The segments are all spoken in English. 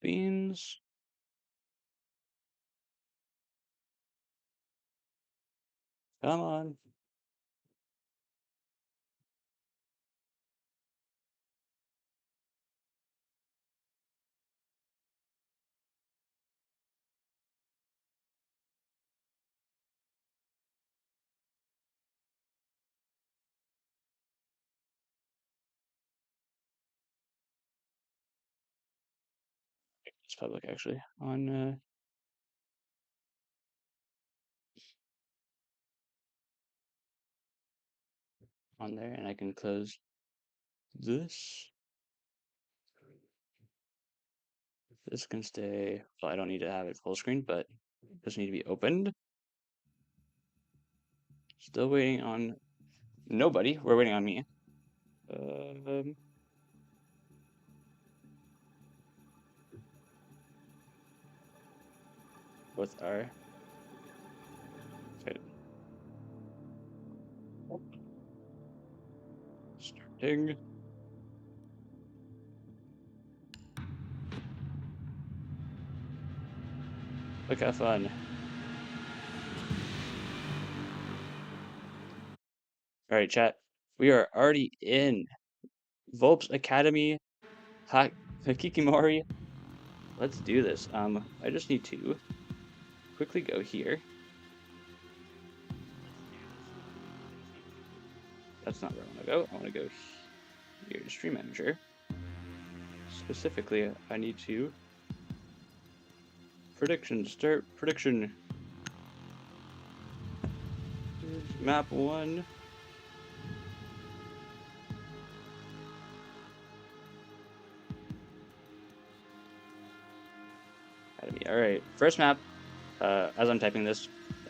beans. Come on. It's public actually on there, and I can close this. This can stay. Well, I don't need to have it full screen, but it does need to be opened. Still waiting on nobody. We're waiting on me. With our okay. Starting. Look how fun. All right, chat. We are already in Volpz Academy, Hakikimori. Let's do this. I just need to quickly go here. That's not where I want to go. I want to go here to Stream Manager. Specifically, I need to start prediction. Here's map 1. All right, first map. As I'm typing this,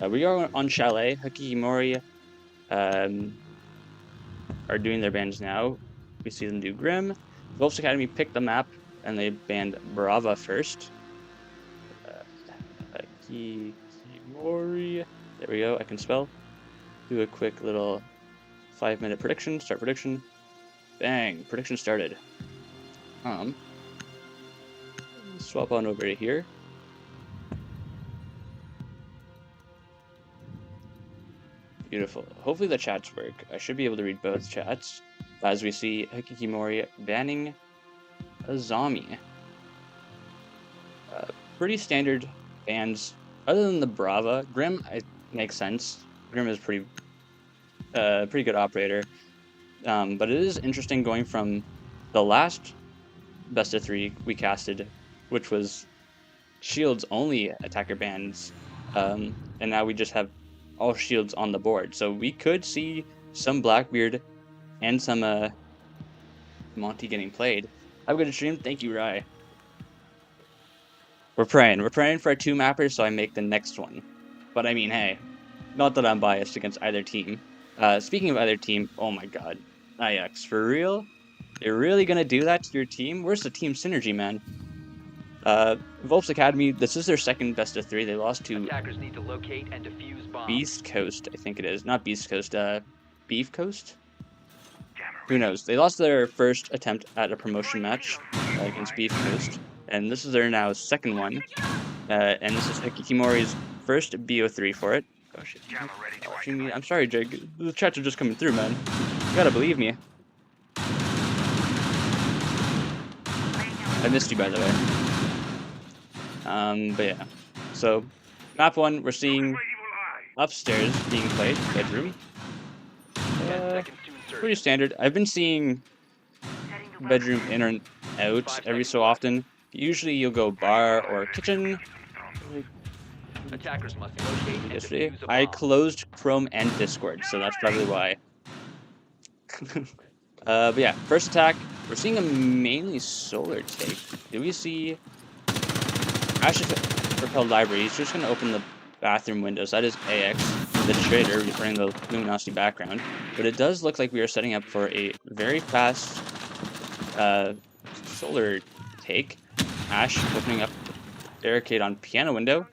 we are on Chalet. Hakikimori are doing their bans now. We see them do Grim. Volpz Academy picked the map, and they banned Brava first. Hakikimori. There we go. I can spell. Do a quick little 5-minute prediction. Start prediction. Bang! Prediction started. Swap on over to here. Beautiful. Hopefully the chats work. I should be able to read both chats. As we see Hakikimori banning a zombie. Pretty standard bans. Other than the Brava, Grim makes sense. Grim is pretty good operator. But it is interesting going from the last best of 3 we casted, which was shields only attacker bans, and now we just have all shields on the board. So we could see some Blackbeard and some Monty getting played. Have a good stream. Thank you, Rye. We're praying for a 2-mapper so I make the next one. But I mean, hey, not that I'm biased against either team. Speaking of either team, oh my god, IX, for real? You're really gonna do that to your team? Where's the team synergy, man? Volpz Academy, this is their second best of 3. They lost to attackers need to locate and defuse bombs. Beast Coast, I think it is. Not Beast Coast, Beef Coast? Who knows? They lost their first attempt at a promotion match against Beef Coast, and this is their now second one. And this is Hakikimori's first BO3 for it. Oh shit. I'm sorry, Jake. The chats are just coming through, man. You gotta believe me. I missed you, by the way. But yeah. So, map 1, we're seeing upstairs being played, bedroom. Pretty standard. I've been seeing bedroom in and out every so often. Usually you'll go bar or kitchen. Attackers must locate and Yesterday, defuse a bomb. I closed Chrome and Discord, so that's probably why. But yeah, first attack, we're seeing a mainly solar take. Do we see Ash's propelled library? He's just going to open the bathroom windows. That is AX, the trader, running the luminosity background. But it does look like we are setting up for a very fast solar take. Ash opening up barricade on piano window.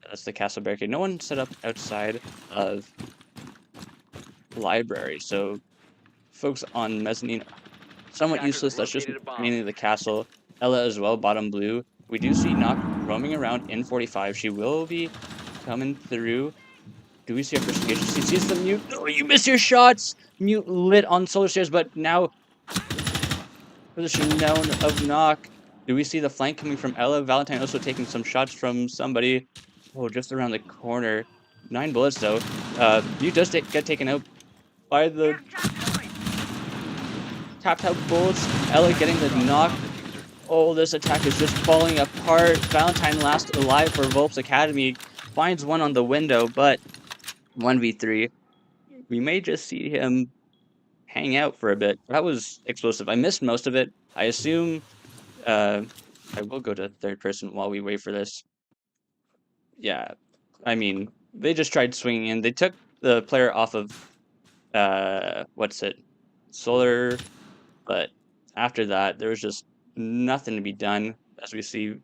That's the castle barricade. No one set up outside of library, so folks on mezzanine somewhat useless. That's just mainly the castle. Ella as well, bottom blue. We do see Nock roaming around in 45. She will be coming through. Do we see a first engagement? She sees the Mute. Oh, you miss your shots! Mute lit on Solar Stairs, but now position known of Nock. Do we see the flank coming from Ella? Valentine also taking some shots from somebody. Oh, just around the corner. 9 bullets though. Mute does get taken out by the tapped out bullets. Ella getting the knock. Oh, this attack is just falling apart. Valentine last alive for Volpz Academy. Finds one on the window, but 1v3. We may just see him hang out for a bit. That was explosive. I missed most of it. I assume I will go to third person while we wait for this. Yeah, I mean, they just tried swinging in. They took the player off of, what's it? Solar, but after that, there was just nothing to be done. As we see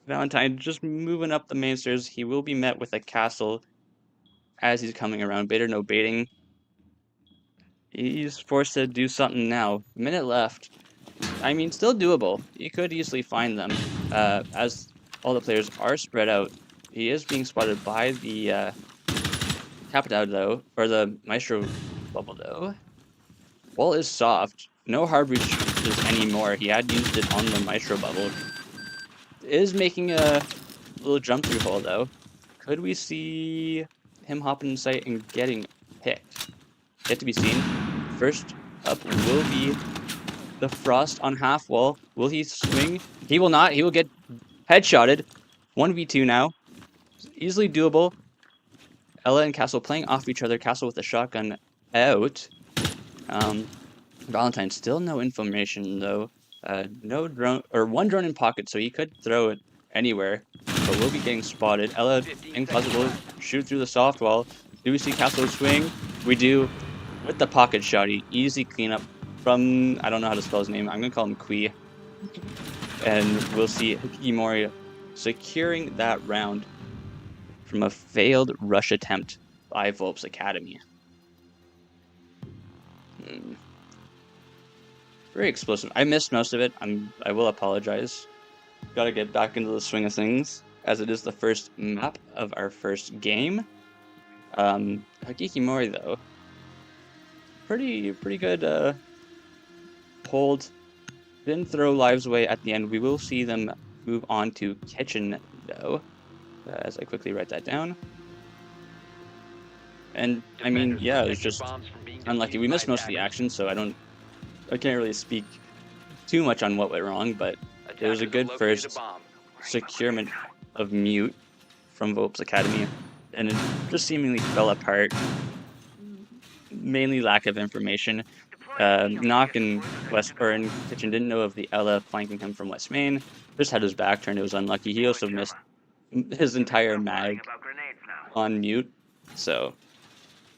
Valentine just moving up the main stairs. He will be met with a castle as he's coming around. Bait or no baiting. He's forced to do something now. Minute left. I mean, still doable. He could easily find them. As all the players are spread out. He is being spotted by the Capitao though, or the Maestro bubble though. Wall is soft. No hard breaches anymore. He had used it on the Maestro bubble. Is making a little jump through hole though. Could we see him hopping in sight and getting picked? Yet to be seen. First up will be the Frost on half wall. Will he swing? He will not. He will get headshotted. 1v2 now. Easily doable. Ella and Castle playing off each other. Castle with the shotgun out. Valentine still no information though. No drone, or one drone in pocket, so he could throw it anywhere. But we'll be getting spotted. Ella in closet will shoot through the soft wall. Do we see Castle swing? We do. With the pocket shotty. Easy cleanup from, I don't know how to spell his name. I'm going to call him Kui. And we'll see Hakikimori securing that round from a failed rush attempt by Volpz Academy. Very explosive. I missed most of it. I will apologize. Gotta get back into the swing of things, as it is the first map of our first game. Hakikimori though, pretty good hold. Didn't throw lives away at the end. We will see them move on to kitchen though, as I quickly write that down. And I mean, yeah, it was just unlucky. We missed most of the action, so I can't really speak too much on what went wrong, but it was a good first securement of Mute from Volpz Academy, and it just seemingly fell apart. Mainly lack of information. Nock and in Kitchen didn't know of the Ella flanking him from West Main. Just had his back turned. It was unlucky. He also missed his entire mag on Mute. So,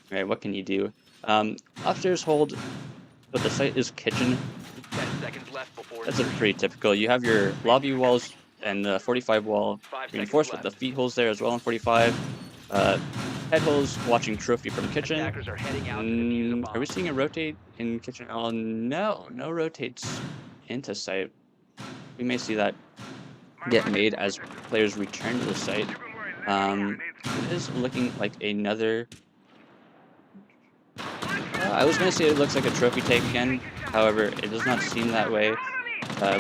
alright, what can you do? Upstairs hold, but the site is Kitchen. 10 seconds left before That's a pretty typical. You have your lobby walls and the 45 wall reinforced with the feet holes there as well in 45. Head holes watching trophy from Kitchen. Are we seeing a rotate in Kitchen? Oh no, no rotates into site. We may see that get made as players return to the site. It is looking like another. I was going to say it looks like a trophy take again. However, it does not seem that way.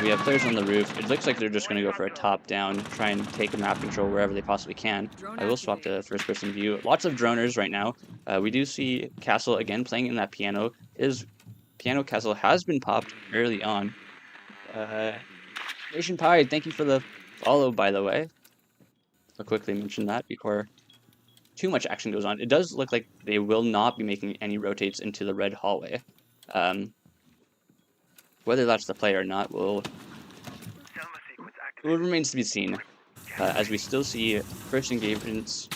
We have players on the roof. It looks like they're just going to go for a top-down, try and take a map control wherever they possibly can. I will swap to first-person view. Lots of droners right now. We do see Castle again playing in that piano. His piano Castle has been popped early on. Nation Pie, thank you for the follow, by the way. I'll quickly mention that before too much action goes on. It does look like they will not be making any rotates into the red hallway. Whether that's the play or not will remains to be seen. As we still see first engagements.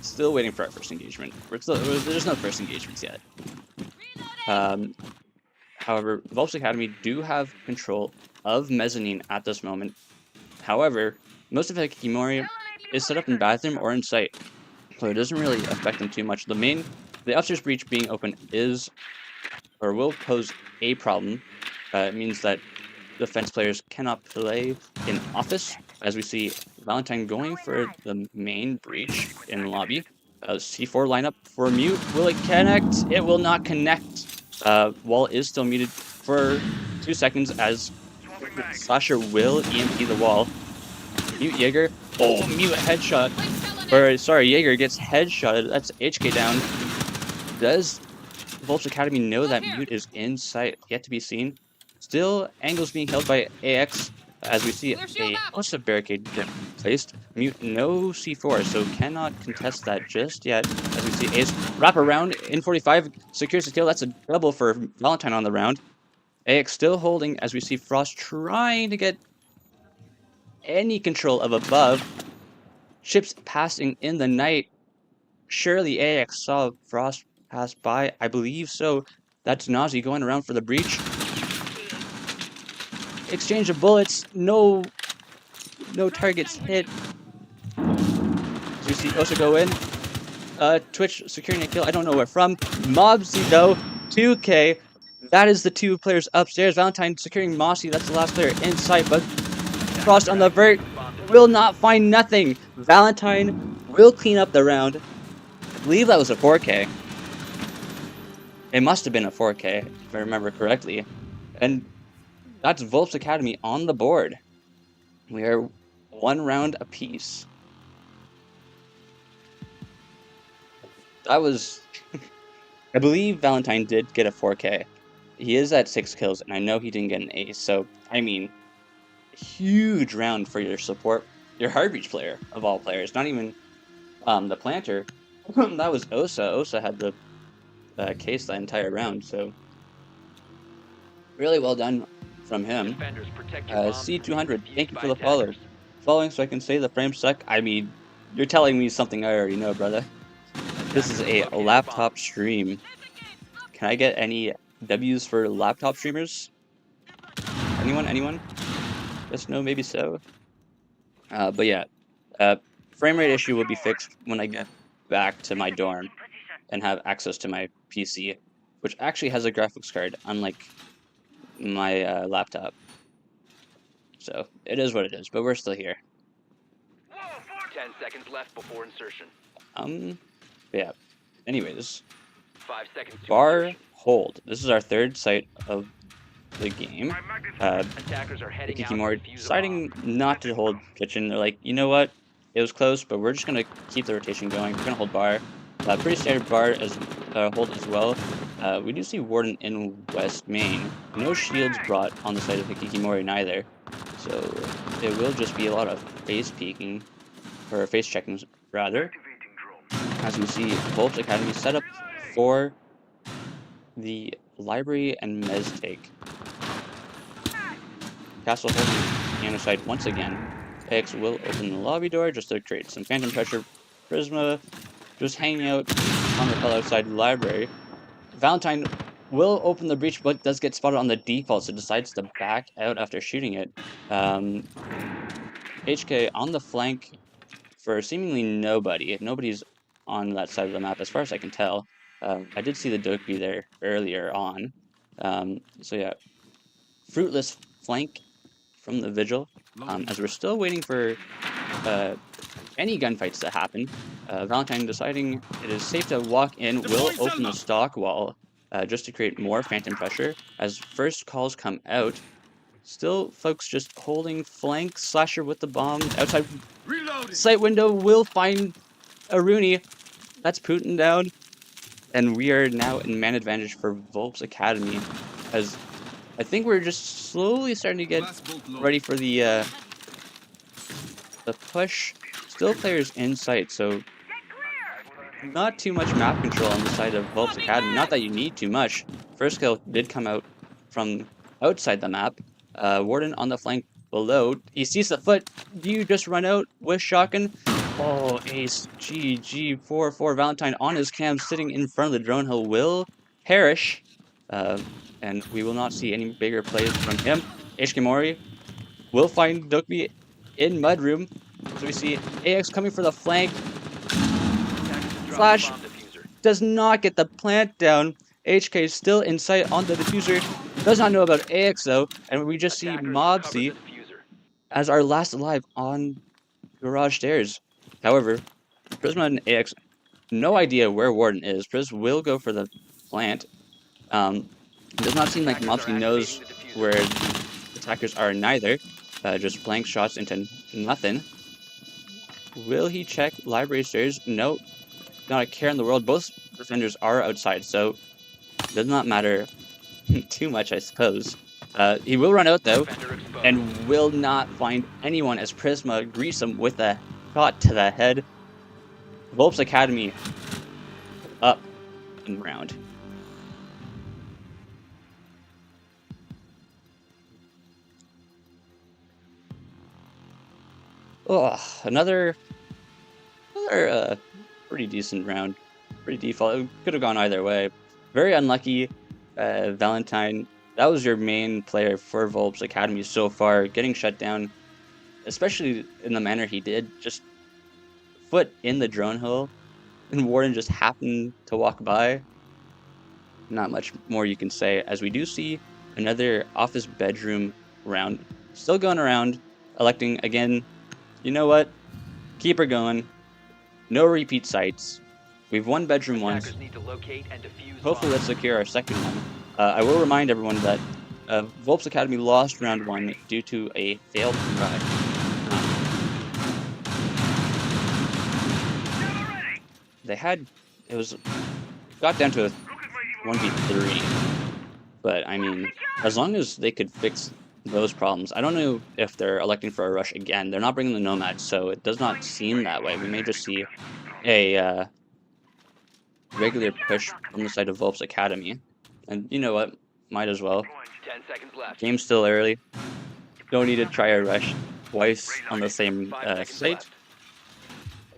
Still waiting for our first engagement. There's no first engagements yet. However, Volpz Academy do have control of mezzanine at this moment. However, most of Hakikimori is set up in bathroom or in site, so it doesn't really affect them too much. The upstairs breach being open is, or will pose a problem. It means that defense players cannot play in office, as we see Valentine going for the main breach in lobby. C4 lineup for mute. Will it connect? It will not connect. Wall is still muted for 2 seconds as Slasher will EMP the wall. Mute Jaeger. Oh, mute headshot. Or, sorry, Jaeger gets headshotted. That's HK down. Does Volpz Academy know that mute is in sight? Yet to be seen. Still, angles being held by AX as we see a host of barricade get placed. Mute no C4, so cannot contest that just yet. As we see Ace wrap around in 45, secures the kill. That's a double for Valentine on the round. AX still holding as we see Frost trying to get any control of above. Ships passing in the night. Surely AX saw Frost pass by. I believe so. That's Nazi going around for the breach. Exchange of bullets. No targets hit. As we see Osa go in. Twitch securing a kill. I don't know where from. Mobsy though. 2K. That is the 2 players upstairs. Valentine securing Mossy. That's the last player in sight. But Frost on the vert will not find nothing. Valentine will clean up the round. I believe that was a 4K. It must have been a 4K, if I remember correctly. And that's Volpz Academy on the board. We are 1 round apiece. That was... I believe Valentine did get a 4K. He is at 6 kills, and I know he didn't get an ace, so, I mean, huge round for your support, your hard reach player, of all players. Not even the planter. That was Osa. Osa had the case the entire round, so really well done from him. C200, thank you for the follow. Following so I can say the frames suck. I mean, you're telling me something I already know, brother. This is a laptop stream. Can I get any W's for laptop streamers? Anyone? Yes, no, maybe so. But yeah, frame rate issue will be fixed when I get back to my dorm and have access to my PC, which actually has a graphics card, unlike my laptop. So it is what it is, but we're still here. 10 seconds left before insertion. Yeah. Anyways, 5 seconds to bar insertion. hold. This is our 3rd site of the game. Attackers are heading out to Hakikimori defuse a deciding bomb. not to hold kitchen. They're like, you know what? It was close, but we're just gonna keep the rotation going. We're gonna hold bar. Pretty standard bar as hold as well. We do see Warden in West Main. No shields brought on the side of Hakikimori neither. So it will just be a lot of face peeking, or face checking rather. As we see Volpz Academy set up for the library and mez take. Castle holding piano side once again. X will open the lobby door just to create some phantom pressure. Prisma just hanging out on the fellow outside the library. Valentine will open the breach, but does get spotted on the default, so decides to back out after shooting it. HK on the flank for seemingly nobody. Nobody's on that side of the map, as far as I can tell. I did see the Doke be there earlier on. So yeah, fruitless flank from the Vigil, as we're still waiting for any gunfights to happen. Valentine deciding it is safe to walk in, will open the stock wall just to create more phantom pressure as first calls come out. Still, folks just holding flank. Slasher with the bomb outside sight window will find a Rooney. That's Putin down. And we are now in man advantage for Volpz Academy, as I think we're just slowly starting to get ready for the push. Still players in sight, so not too much map control on the side of Volpz Academy. Not that you need too much. First kill did come out from outside the map. Warden on the flank below. He sees the foot. Do you just run out with shotgun? Oh, ace. GG. 4-4. Valentine on his cam, sitting in front of the drone. He will perish. And we will not see any bigger plays from him. Hakikimori will find Dokbi in Mudroom. So we see AX coming for the flank. Flash does not get the plant down. HK is still in sight on the diffuser. Does not know about AX though, and we just see Attackers Mobsy recovered the diffuser. as our last alive on garage stairs. However, Prisma and AX, no idea where Warden is. Priz will go for the plant. It does not seem like Attackers are Mobsy knows activating the diffuser. where the attackers are neither. Just blank shots into nothing. Will he check library stairs? No, not a care in the world. Both defenders are outside, so it does not matter too much, I suppose. He will run out though, Defender exposed. and will not find anyone as Prisma greets him with a shot to the head. Volpz Academy up in round. Oh, another pretty decent round. Pretty default. It could have gone either way. Very unlucky, Valentine. That was your main player for Volpz Academy so far, getting shut down, especially in the manner he did. Just foot in the drone hole, and Warden just happened to walk by. Not much more you can say, as we do see another office bedroom round. Still going around, electing again. You know what? Keep her going. No repeat sites. We've won bedroom once. Attackers need to locate and defuse Hopefully bombs. let's secure our second one. I will remind everyone that Volpz Academy lost round 1 due to a failed try. Got down to a 1v3, but I mean, as long as they could fix those problems. I don't know if they're electing for a rush again. They're not bringing the Nomads, so it does not seem that way. We may just see a regular push from the side of Volpz Academy. And you know what? Might as well. 10 seconds left. Game's still early. Don't need to try a rush twice on the same 5 seconds site. left.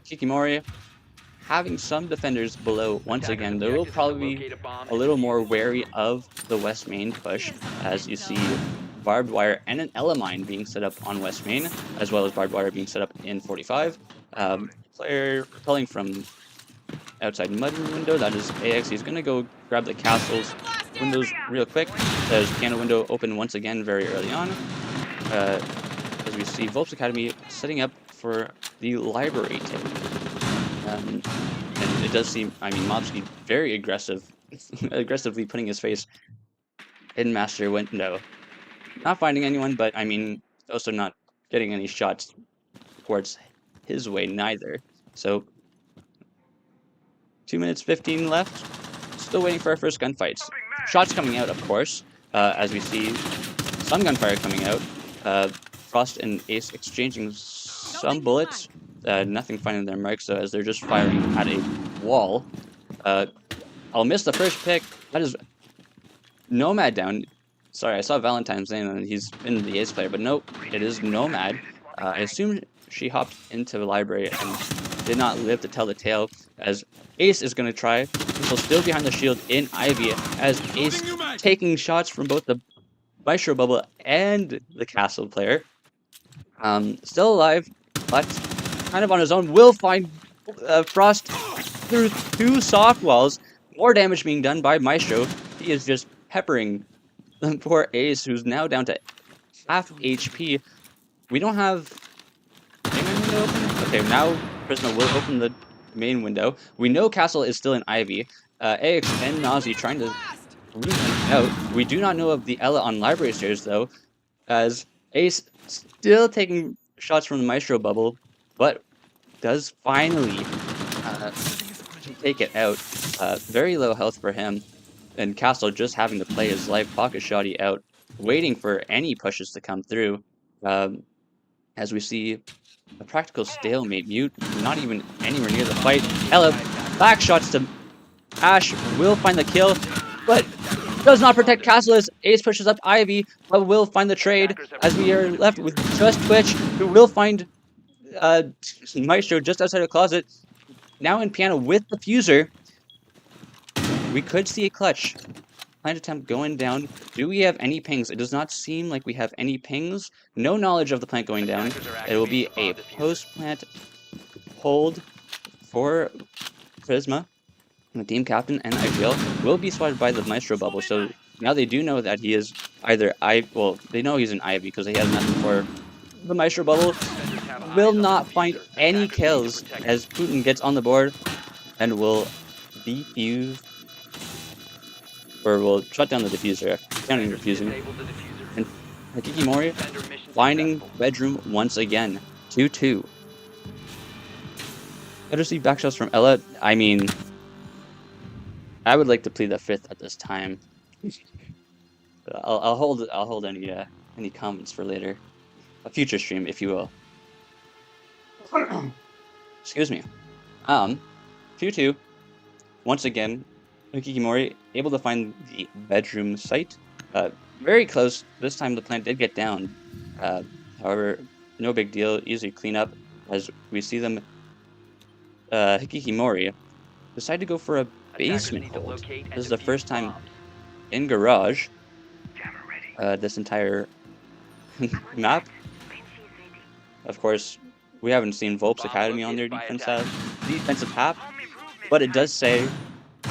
Hakikimori having some defenders below once again. They will Objective is to probably locate a bomb a little and more defuse it. wary of the West Main push, as you see barbed wire and an Mine being set up on West Main, as well as barbed wire being set up in 45. Player repelling from outside mud window, that is AX. He's going to go grab the castle's windows real quick. There's piano window open once again very early on. As we see Volpz Academy setting up for the library tip. And it does seem, I mean, Mobsky very aggressive, aggressively putting his face in master window. Not finding anyone, but I mean, also not getting any shots towards his way neither. So, 2 minutes 15 left. Still waiting for our first gunfights. Shots coming out, of course, as we see some gunfire coming out. Frost and Ace exchanging some bullets. Nothing finding their marks, though, as they're just firing at a wall. I'll miss the first pick. That is Nomad down. Sorry, I saw Valentine's name and he's been the Ace player, but nope, it is Nomad. I assume she hopped into the library and did not live to tell the tale, as Ace is going to try. He'll still behind the shield in Ivy, as Ace taking shots from both the Maestro Bubble and the Castle player. Still alive, but kind of on his own. Will find Frost through 2 soft walls. More damage being done by Maestro. He is just peppering the poor Ace, who's now down to half HP. We don't have main window open? Okay, now Prisma will open the main window. We know Castle is still in Ivy. AX and Nazi trying to root him out. We do not know of the Ella on library stairs, though, as Ace still taking shots from the Maestro Bubble, but does finally take it out. Very low health for him, and Castle just having to play his life pocket shotty out, waiting for any pushes to come through. As we see a practical stalemate. Mute not even anywhere near the fight. Ella back shots to Ash, will find the kill, but does not protect Castle as Ace pushes up Ivy, but will find the trade, as we are left with just Twitch, who will find Maestro just outside the closet. Now in piano with the fuser. We could see a clutch. Plant attempt going down. Do we have any pings? It does not seem like we have any pings. No knowledge of the plant going down. It will be a post-plant hold for Prisma. The team captain and I will be spotted by the Maestro Bubble, so Now they do know that he is either well, they know he's an Ivy because he has nothing for the Maestro Bubble. Defenders have eyes Will on the not find diffuser. any Attackers need to kills protect it. as Putin gets on the board and will defuse, or will shut down the diffuser. Counting defusing. Disable the diffuser. And Hakikimori Defender mission finding successful. bedroom once again. 2-2. I just see backshots from Ella. I mean, I would like to plead the fifth at this time. I'll hold any comments for later, a future stream, if you will. Excuse me. 2-2. Once again, Hakikimori able to find the bedroom site. Very close. This time the plant did get down. However, no big deal. Easy cleanup as we see them. Hakikimori decide to go for a Attackers basement need to hold. locate and This is the defuse first time bombs. in garage. This entire map. Of course, we haven't seen Volpz Bomb Academy on their located by defensive half, but it does say,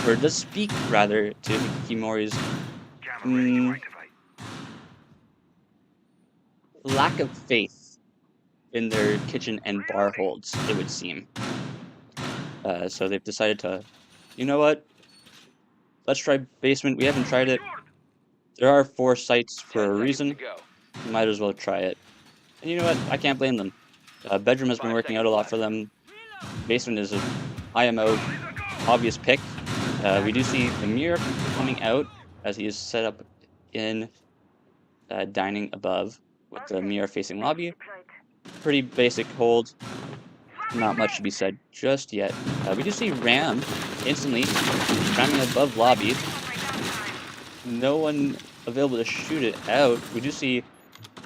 or it does speak rather, to Hakikimori's lack of faith in their kitchen and bar holds, it would seem. So they've decided to, you know what? Let's try basement. We haven't tried it. There are 4 sites for 10 a seconds reason. to go. Might as well try it. And you know what? I can't blame them. Bedroom has been 5 working out a lot for them. Basement is an IMO obvious pick. We do see the mirror coming out as he is set up in dining above with the mirror facing lobby. Pretty basic hold. Not much to be said just yet. We do see Ram instantly ramming above lobby. No one available to shoot it out. We do see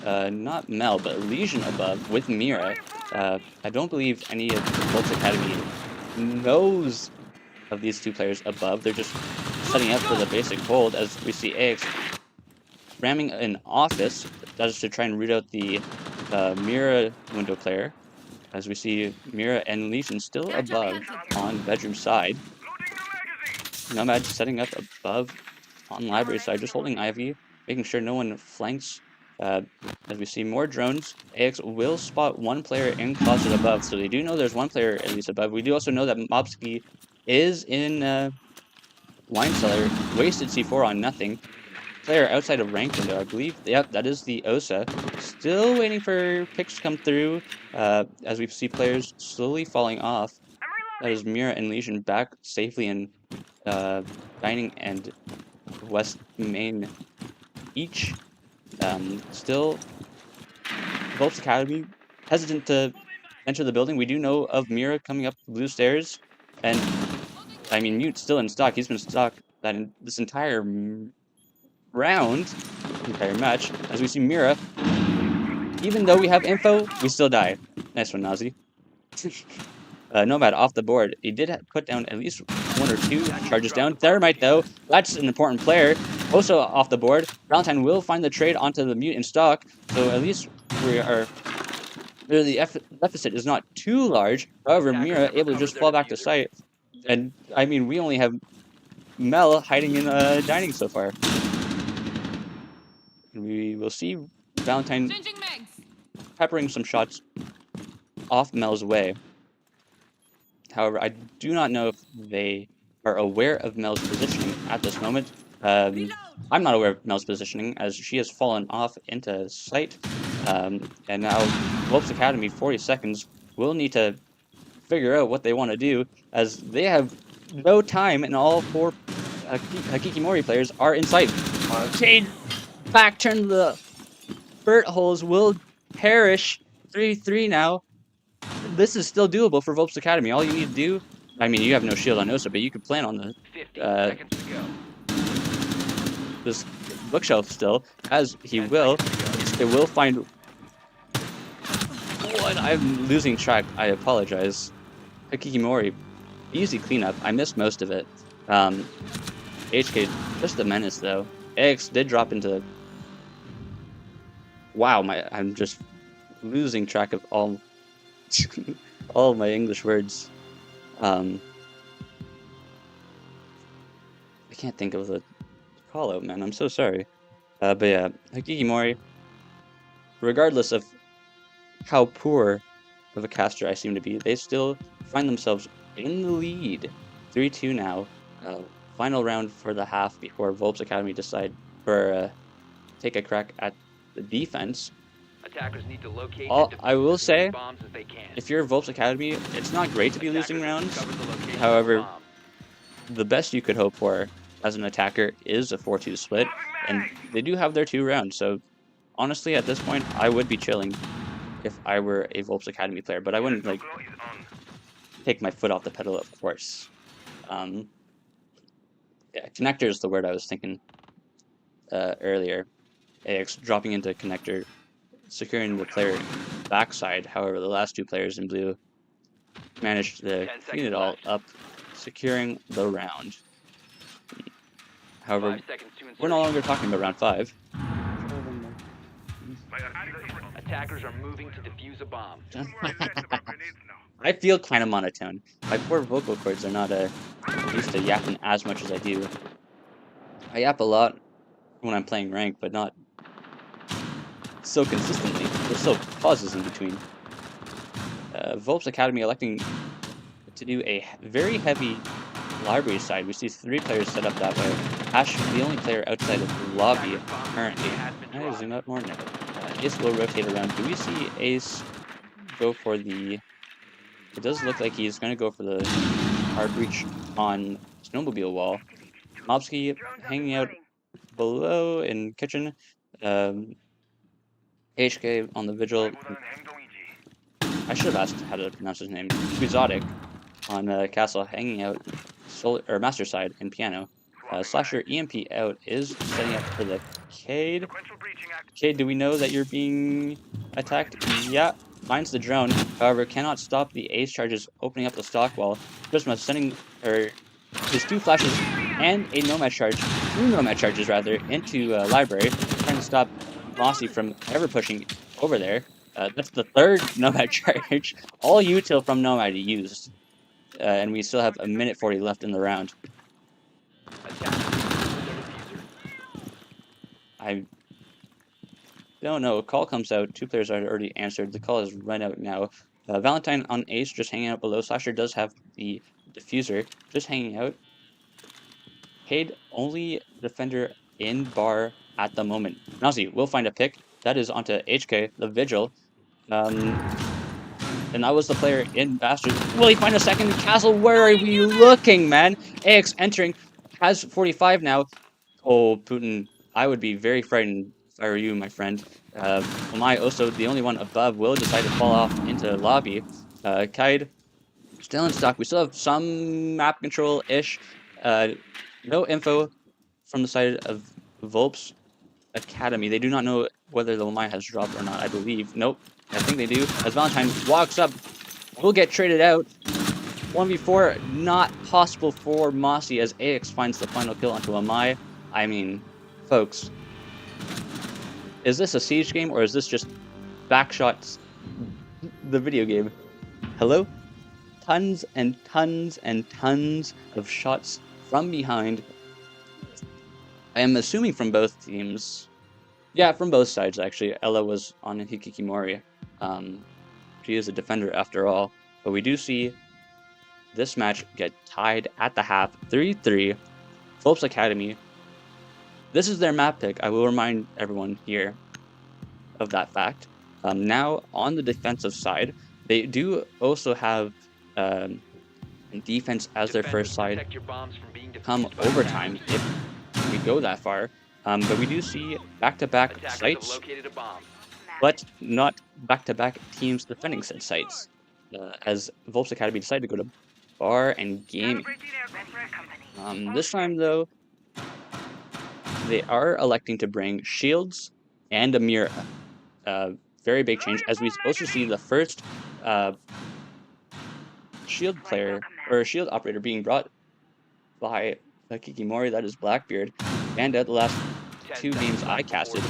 not Mel, but Legion above with Mira. I don't believe any of the Volpz Academy knows of these 2 players above. They're just setting up for the basic hold as we see AX ramming an office. That is to try and root out the Mira window player. As we see Mira and Legion still above on bedroom side. Nomad setting up above on library side, just holding Ivy, making sure no one flanks. As we see more drones, AX will spot 1 player in closet above, so they do know there's 1 player at least above. We do also know that Mobsky is in wine cellar, wasted C4 on nothing. Player outside of rank window, I believe. Yep, that is the OSA. Still waiting for picks to come through, as we see players slowly falling off. That is Mira and Legion back safely in dining and west main each. Still, Volpz Academy hesitant to enter the building. We do know of Mira coming up the blue stairs, and I mean Mute's still in stock. He's been stuck that in this entire round, entire match. As we see Mira, even though we have info, we still die. Nice one, Nazi. Nomad off the board. He did put down at least 1 or 2 charges down. Thermite, though, that's an important player. Also off the board. Valentine will find the trade onto the Mute in stock, so at least we are. The deficit is not too large. However, Mira able to just fall back to site. And, I mean, we only have Mel hiding in dining so far. And we will see Valentine peppering some shots off Mel's way. However, I do not know if they are aware of Mel's positioning at this moment. I'm not aware of Mel's positioning as she has fallen off into sight. And now Volpz Academy, 40 seconds, will need to figure out what they want to do as they have no time and all 4 Hakikimori players are in sight. Arcade back turn the Burt holes will perish. 3-3 now. This is still doable for Volpz Academy. All you need to do, I mean, you have no shield on Osa, but you could plan on the 15 seconds to go. this bookshelf still, as he will. It will find. What? I'm losing track. I apologize. Hakikimori, easy cleanup. I missed most of it. HK, just a menace though. AX did drop into. Wow, I'm just losing track of all all my English words. I can't think of the call out, man. I'm so sorry. But yeah, Hakikimori, regardless of how poor of a caster I seem to be, they still find themselves in the lead. 3-2 now. Final round for the half before Volpz Academy decide for take a crack at the defense. Attackers need to locate I will as many say, bombs as they can. if you're Volpz Academy, it's not great to be losing Attackers rounds. discovered the location of a However, bomb. the best you could hope for as an attacker is a 4-2 split, and they do have their 2 rounds, so honestly, at this point, I would be chilling if I were a Volpz Academy player, but I wouldn't, like, take my foot off the pedal, of course. Yeah, connector is the word I was thinking earlier. AX dropping into connector, securing the player backside. However, the last 2 players in blue managed to clean it all up, securing the round. However, 5 seconds to we're no insertion. longer talking about round 5. Attackers are moving to defuse a bomb. I feel kind of monotone. My poor vocal cords are not used to yapping as much as I do. I yap a lot when I'm playing rank, but not so consistently. There's still pauses in between. Volpz Academy electing to do a very heavy library side. We see 3 players set up that way. Ash, the only player outside of the lobby currently. Can I zoom out more? No. Ace will rotate around. Do we see Ace go for the... It does look like he's going to go for the hard reach on snowmobile wall. Mobsky hanging out below in kitchen. HK on the vigil. I should have asked how to pronounce his name. Exotic on castle, hanging out master side in piano. Slasher EMP out is setting up for the Cade. Cade, do we know that you're being attacked? Yeah, finds the drone. However, cannot stop the ace charges opening up the stock wall. Prisma sending his 2 flashes and a nomad charge, 2 nomad charges rather, into library, trying to stop Mossy from ever pushing over there. That's the 3rd nomad charge. All util from nomad used. And we still have a minute 40 left in the round. I don't know. A call comes out. 2 players are already answered. The call is run out now. Valentine on Ace just hanging out below. Slasher does have the diffuser just hanging out. Cade, only defender in bar at the moment. Nazi will find a pick. That is onto HK, the Vigil. And that was the player in Bastard. Will he find a second? Castle, where are we looking, man? AX entering, has 45 now. Oh, Putin, I would be very frightened if I were you, my friend. Omai, also the only one above, will decide to fall off into the lobby. Kaid, still in stock. We still have some map control-ish. No info from the side of Volpz Academy. They do not know whether the Omai has dropped or not, I believe. Nope. I think they do. As Valentine walks up, will get traded out. 1v4, not possible for Mossy as AX finds the final kill onto Amai. I mean, folks, is this a siege game or is this just Backshots, the video game? Hello? Tons and tons and tons of shots from behind. I am assuming from both teams. Yeah, from both sides, actually. Ella was on Hakikimori. She is a defender after all. But we do see this match get tied at the half, 3-3. Volpz Academy. This is their map pick. I will remind everyone here of that fact. Now, on the defensive side, they do also have defense as their first side come overtime if we go that far. But we do see back-to-back sites, but not back-to-back teams defending said sites, as Volpz Academy decided to go to bar and gaming. This time, though, they are electing to bring shields and a mirror. Very big change, as we also see the first shield player, or shield operator being brought by Hakikimori, that is Blackbeard, and at the last 2 games I casted,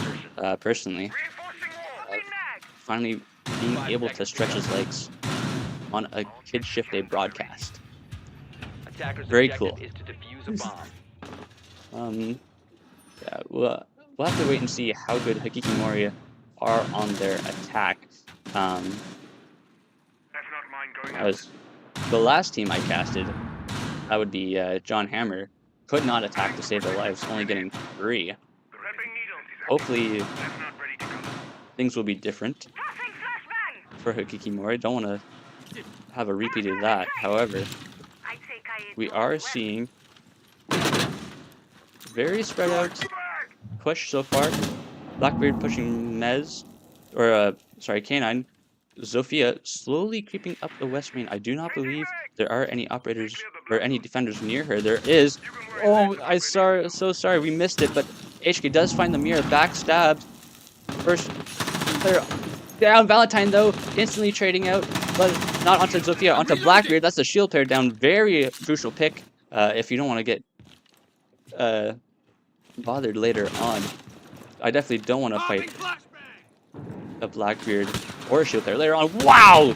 personally. Finally being able to stretch his legs on a Kid Shift Day broadcast. Very cool. Yeah, we'll have to wait and see how good Hakikimori are on their attack. As the last team I casted, that would be John Hammer, could not attack to save their lives, only getting 3. Hopefully, things will be different for Hakikimori. Don't want to have a repeat of that. However, we are seeing very spread out push so far. Blackbeard pushing Mez, or sorry, K9. Zofia slowly creeping up the west main. I do not believe there are any operators or any defenders near her. There is. Oh, so sorry, we missed it, but HK does find the mirror, backstabbed. First player down. Valentine, though, instantly trading out, but not onto Zofia, onto Blackbeard. That's the shield player down. Very crucial pick if you don't want to get bothered later on. I definitely don't want to fight a Blackbeard or a shield player later on. Wow!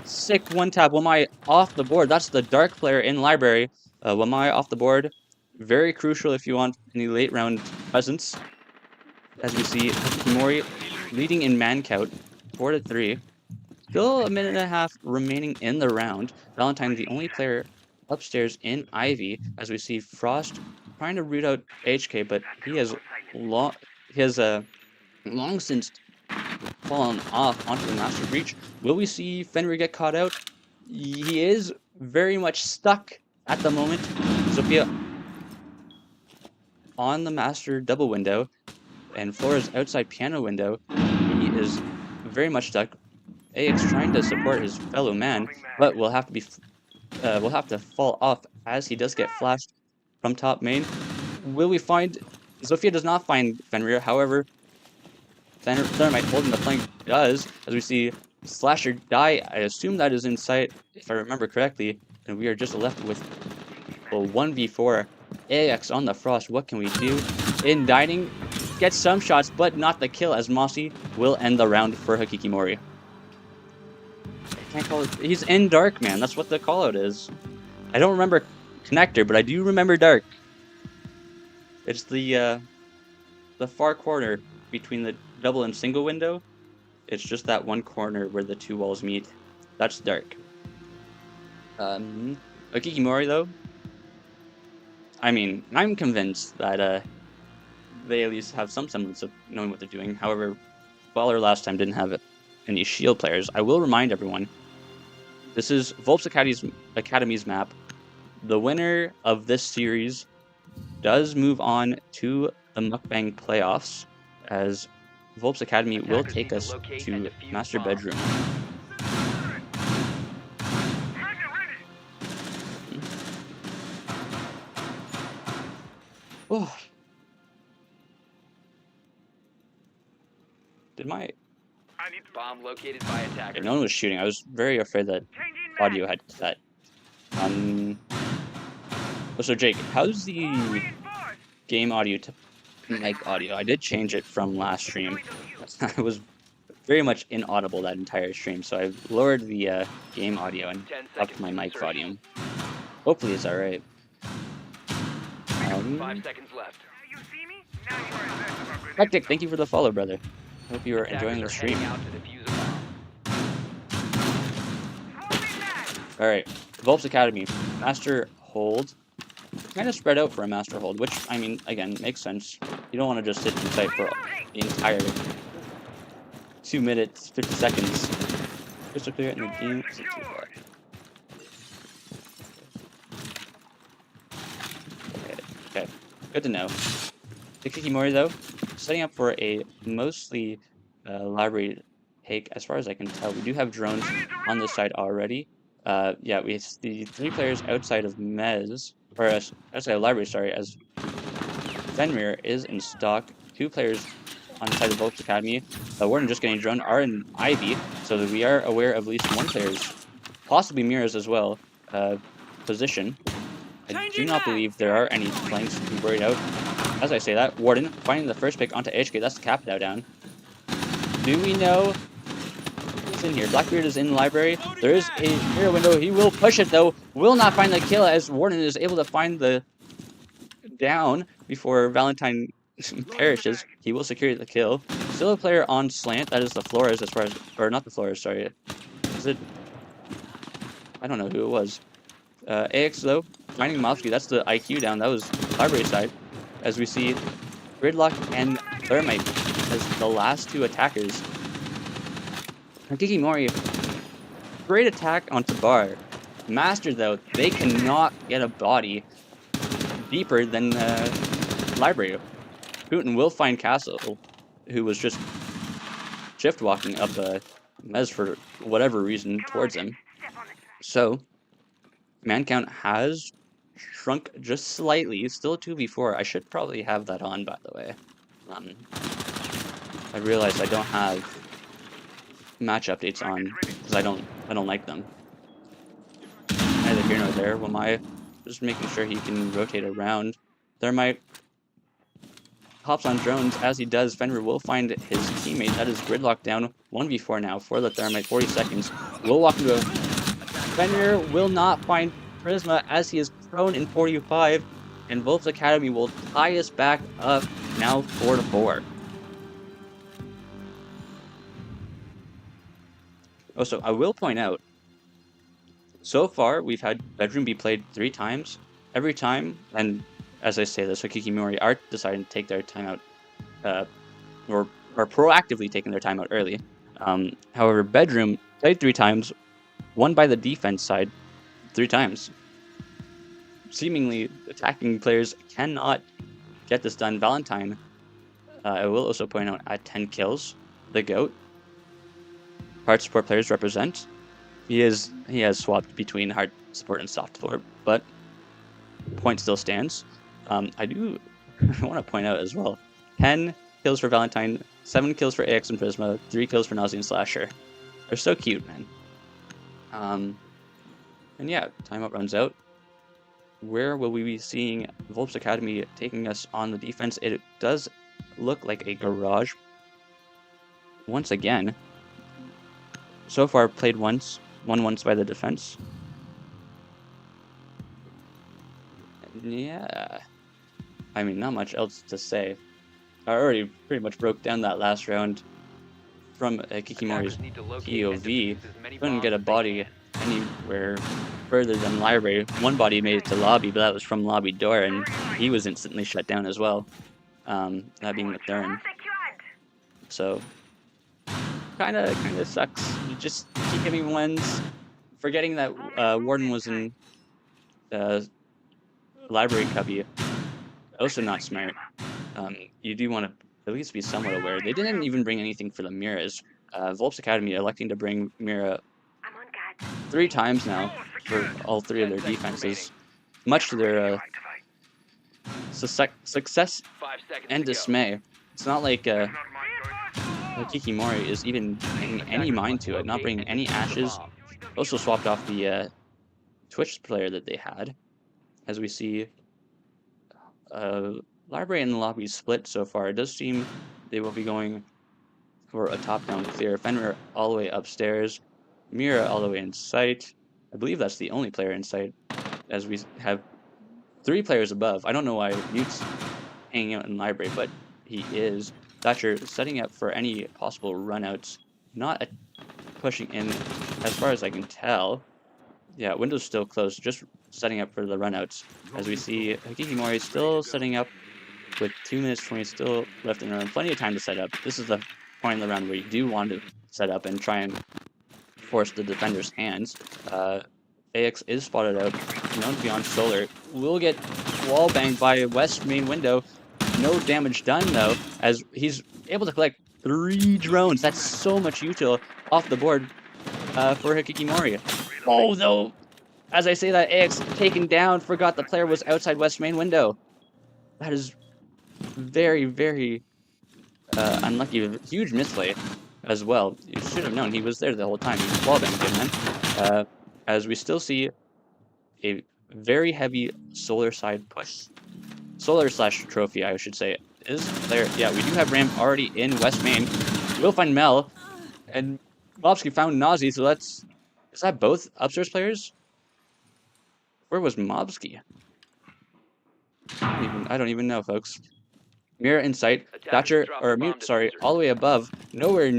Sick one tap. Wamai off the board. That's the dark player in library. Wamai off the board. Very crucial if you want any late round presence. As we see Hakikimori leading in man count, 4-3. Still a minute and a half remaining in the round. Valentine, the only player upstairs in Ivy, as we see Frost trying to root out HK, but he has long since fallen off onto the Master Breach. Will we see Fenrir get caught out? He is very much stuck at the moment. Sophia on the Master double window, and Flora's outside piano window. He is very much stuck. AX trying to support his fellow man, but will have to fall off as he does get flashed from top main. Will we find? Zofia does not find Fenrir. However, Thermite holding the flank does, as we see Slasher die. I assume that is in sight, if I remember correctly, and we are just left with a 1v4. AX on the Frost. What can we do? In dining, gets some shots, but not the kill, as Mossy will end the round for Hakikimori. I can't call it. He's in dark, man. That's what the call out is. I don't remember connector, but I do remember dark. It's the far corner between the double and single window. It's just that one corner where the two walls meet. That's dark. Hakikimori, though, I mean, I'm convinced that they at least have some semblance of knowing what they're doing. However, Baller last time didn't have any shield players. I will remind everyone, this is Volpz Academy's map. The winner of this series does move on to the Mukbang playoffs, as Volpz Academy will take us to Master Bedroom. Oh. Did my bomb located by attacker? No one was shooting. I was very afraid that audio had cut. So Jake, how's the game audio to mic audio? I did change it from last stream. I was very much inaudible that entire stream, so I lowered the game audio and upped my mic volume. Hopefully it's alright. 5 seconds left. Hectic, thank you for the follow, brother. Hope you are enjoying the stream. Alright, Volpz Academy. Master hold. Kind of spread out for a master hold, which, I mean, again, makes sense. You don't want to just sit in sight for the entire 2 minutes, 50 seconds. Crystal clear in the game. Okay, good to know. Hakikimori, though, setting up for a mostly library take, as far as I can tell. We do have drones on this side already. Yeah, we the 3 players outside of Mez, or outside of library, sorry, as Fenrir is in stock. 2 players on the side of Volpz Academy. Warden just getting drone are in Ivy, so that we are aware of at least 1 player's, possibly Mirrors as well, position. I do not believe there are any flanks to be worried out. As I say that, Warden finding the first pick onto HK. That's the cap down. Do we know who's in here? Blackbeard is in the library. There is a mirror window. He will push it, though. Will not find the kill, as Warden is able to find the down before Valentine perishes. He will secure the kill. Still a player on slant. That is the Flores as far as, or not the Flores, sorry. Is it? I don't know who it was. AX though, finding Mopsky. That's the IQ down. That was library side. As we see Gridlock and Thermite as the last two attackers. Hakikimori, great attack onto Bar. Master though, they cannot get a body deeper than library. Putin will find Castle, who was just shift walking up Mez for whatever reason towards him. So, man count has shrunk just slightly, still 2v4. I should probably have that on, by the way. I realized I don't have match updates on because I don't like them. Neither here nor there. Well, my just making sure he can rotate around. Thermite hops on drones. As he does, Fenrir will find his teammate. That is Gridlock down 1v4 now for the Thermite. 40 seconds. Will walk into a... Fenrir will not find Prisma as he is prone in 45. And Volpz Academy will tie us back up now 4-4. Also, I will point out, so far we've had Bedroom be played 3 times. Every time, and as I say this, Hakikimori are deciding to take their time out, or proactively taking their time out early. However, Bedroom played 3 times, won by the defense side 3 times. Seemingly, attacking players cannot get this done. Valentine, I will also point out, at 10 kills, the GOAT. Hard support players represent. He has swapped between hard support and soft support, but point still stands. I do want to point out as well, 10 kills for Valentine, 7 kills for AX and Prisma, 3 kills for Nazi and Slasher. They're so cute, man. And yeah, timeout runs out. Where will we be seeing Volpz Academy taking us on the defense? It does look like a garage. Once again, so far played once, won once by the defense. Yeah, I mean, not much else to say. I already pretty much broke down that last round from Hakikimori's POV. Couldn't get a body anywhere further than library. One body made it to lobby, but that was from lobby door, and he was instantly shut down as well. That being the Thurin. So, kinda sucks. You just keep getting wins, forgetting that Warden was in library cubby. Also not smart. You do want to at least be somewhat aware. They didn't even bring anything for the Miras. Volpz Academy electing to bring Mira 3 times now for all 3 of their defenses, much to their success and dismay. It's not like Hakikimori is even paying any mind to it, not bringing any ashes. Also swapped off the Twitch player that they had, as we see library and lobby split so far. It does seem they will be going for a top-down clear. Fenrir all the way upstairs, Mira all the way in sight. I believe that's the only player in sight, as we have 3 players above. I don't know why Mute's hanging out in library, but he is. Thatcher setting up for any possible runouts, not pushing in as far as I can tell. Yeah, window's still closed, just setting up for the runouts. As we see Hakikimori still setting up with 2 minutes 20 still left in the round. Plenty of time to set up. This is the point in the round where you do want to set up and try and force the defender's hands. AX is spotted out, known to be on solar. Will get wall banged by west main window. No damage done though, as he's able to collect 3 drones. That's so much util off the board for Hakikimori. Oh no! As I say that, AX taken down, forgot the player was outside west main window. That is very, very unlucky. Huge misplay as well. You should have known he was there the whole time. He was wallbanged again, man. As we still see a very heavy solar side push. Solar slash trophy, I should say. Is there? Yeah, we do have Ramp already in West Main. We'll find Mel. And Bobsky found Nazi, so that's... Is that both upstairs players? Where was Mobsky? I don't even know, folks. Mira in sight. Thatcher, or Mute, sorry, all the way above. Nowhere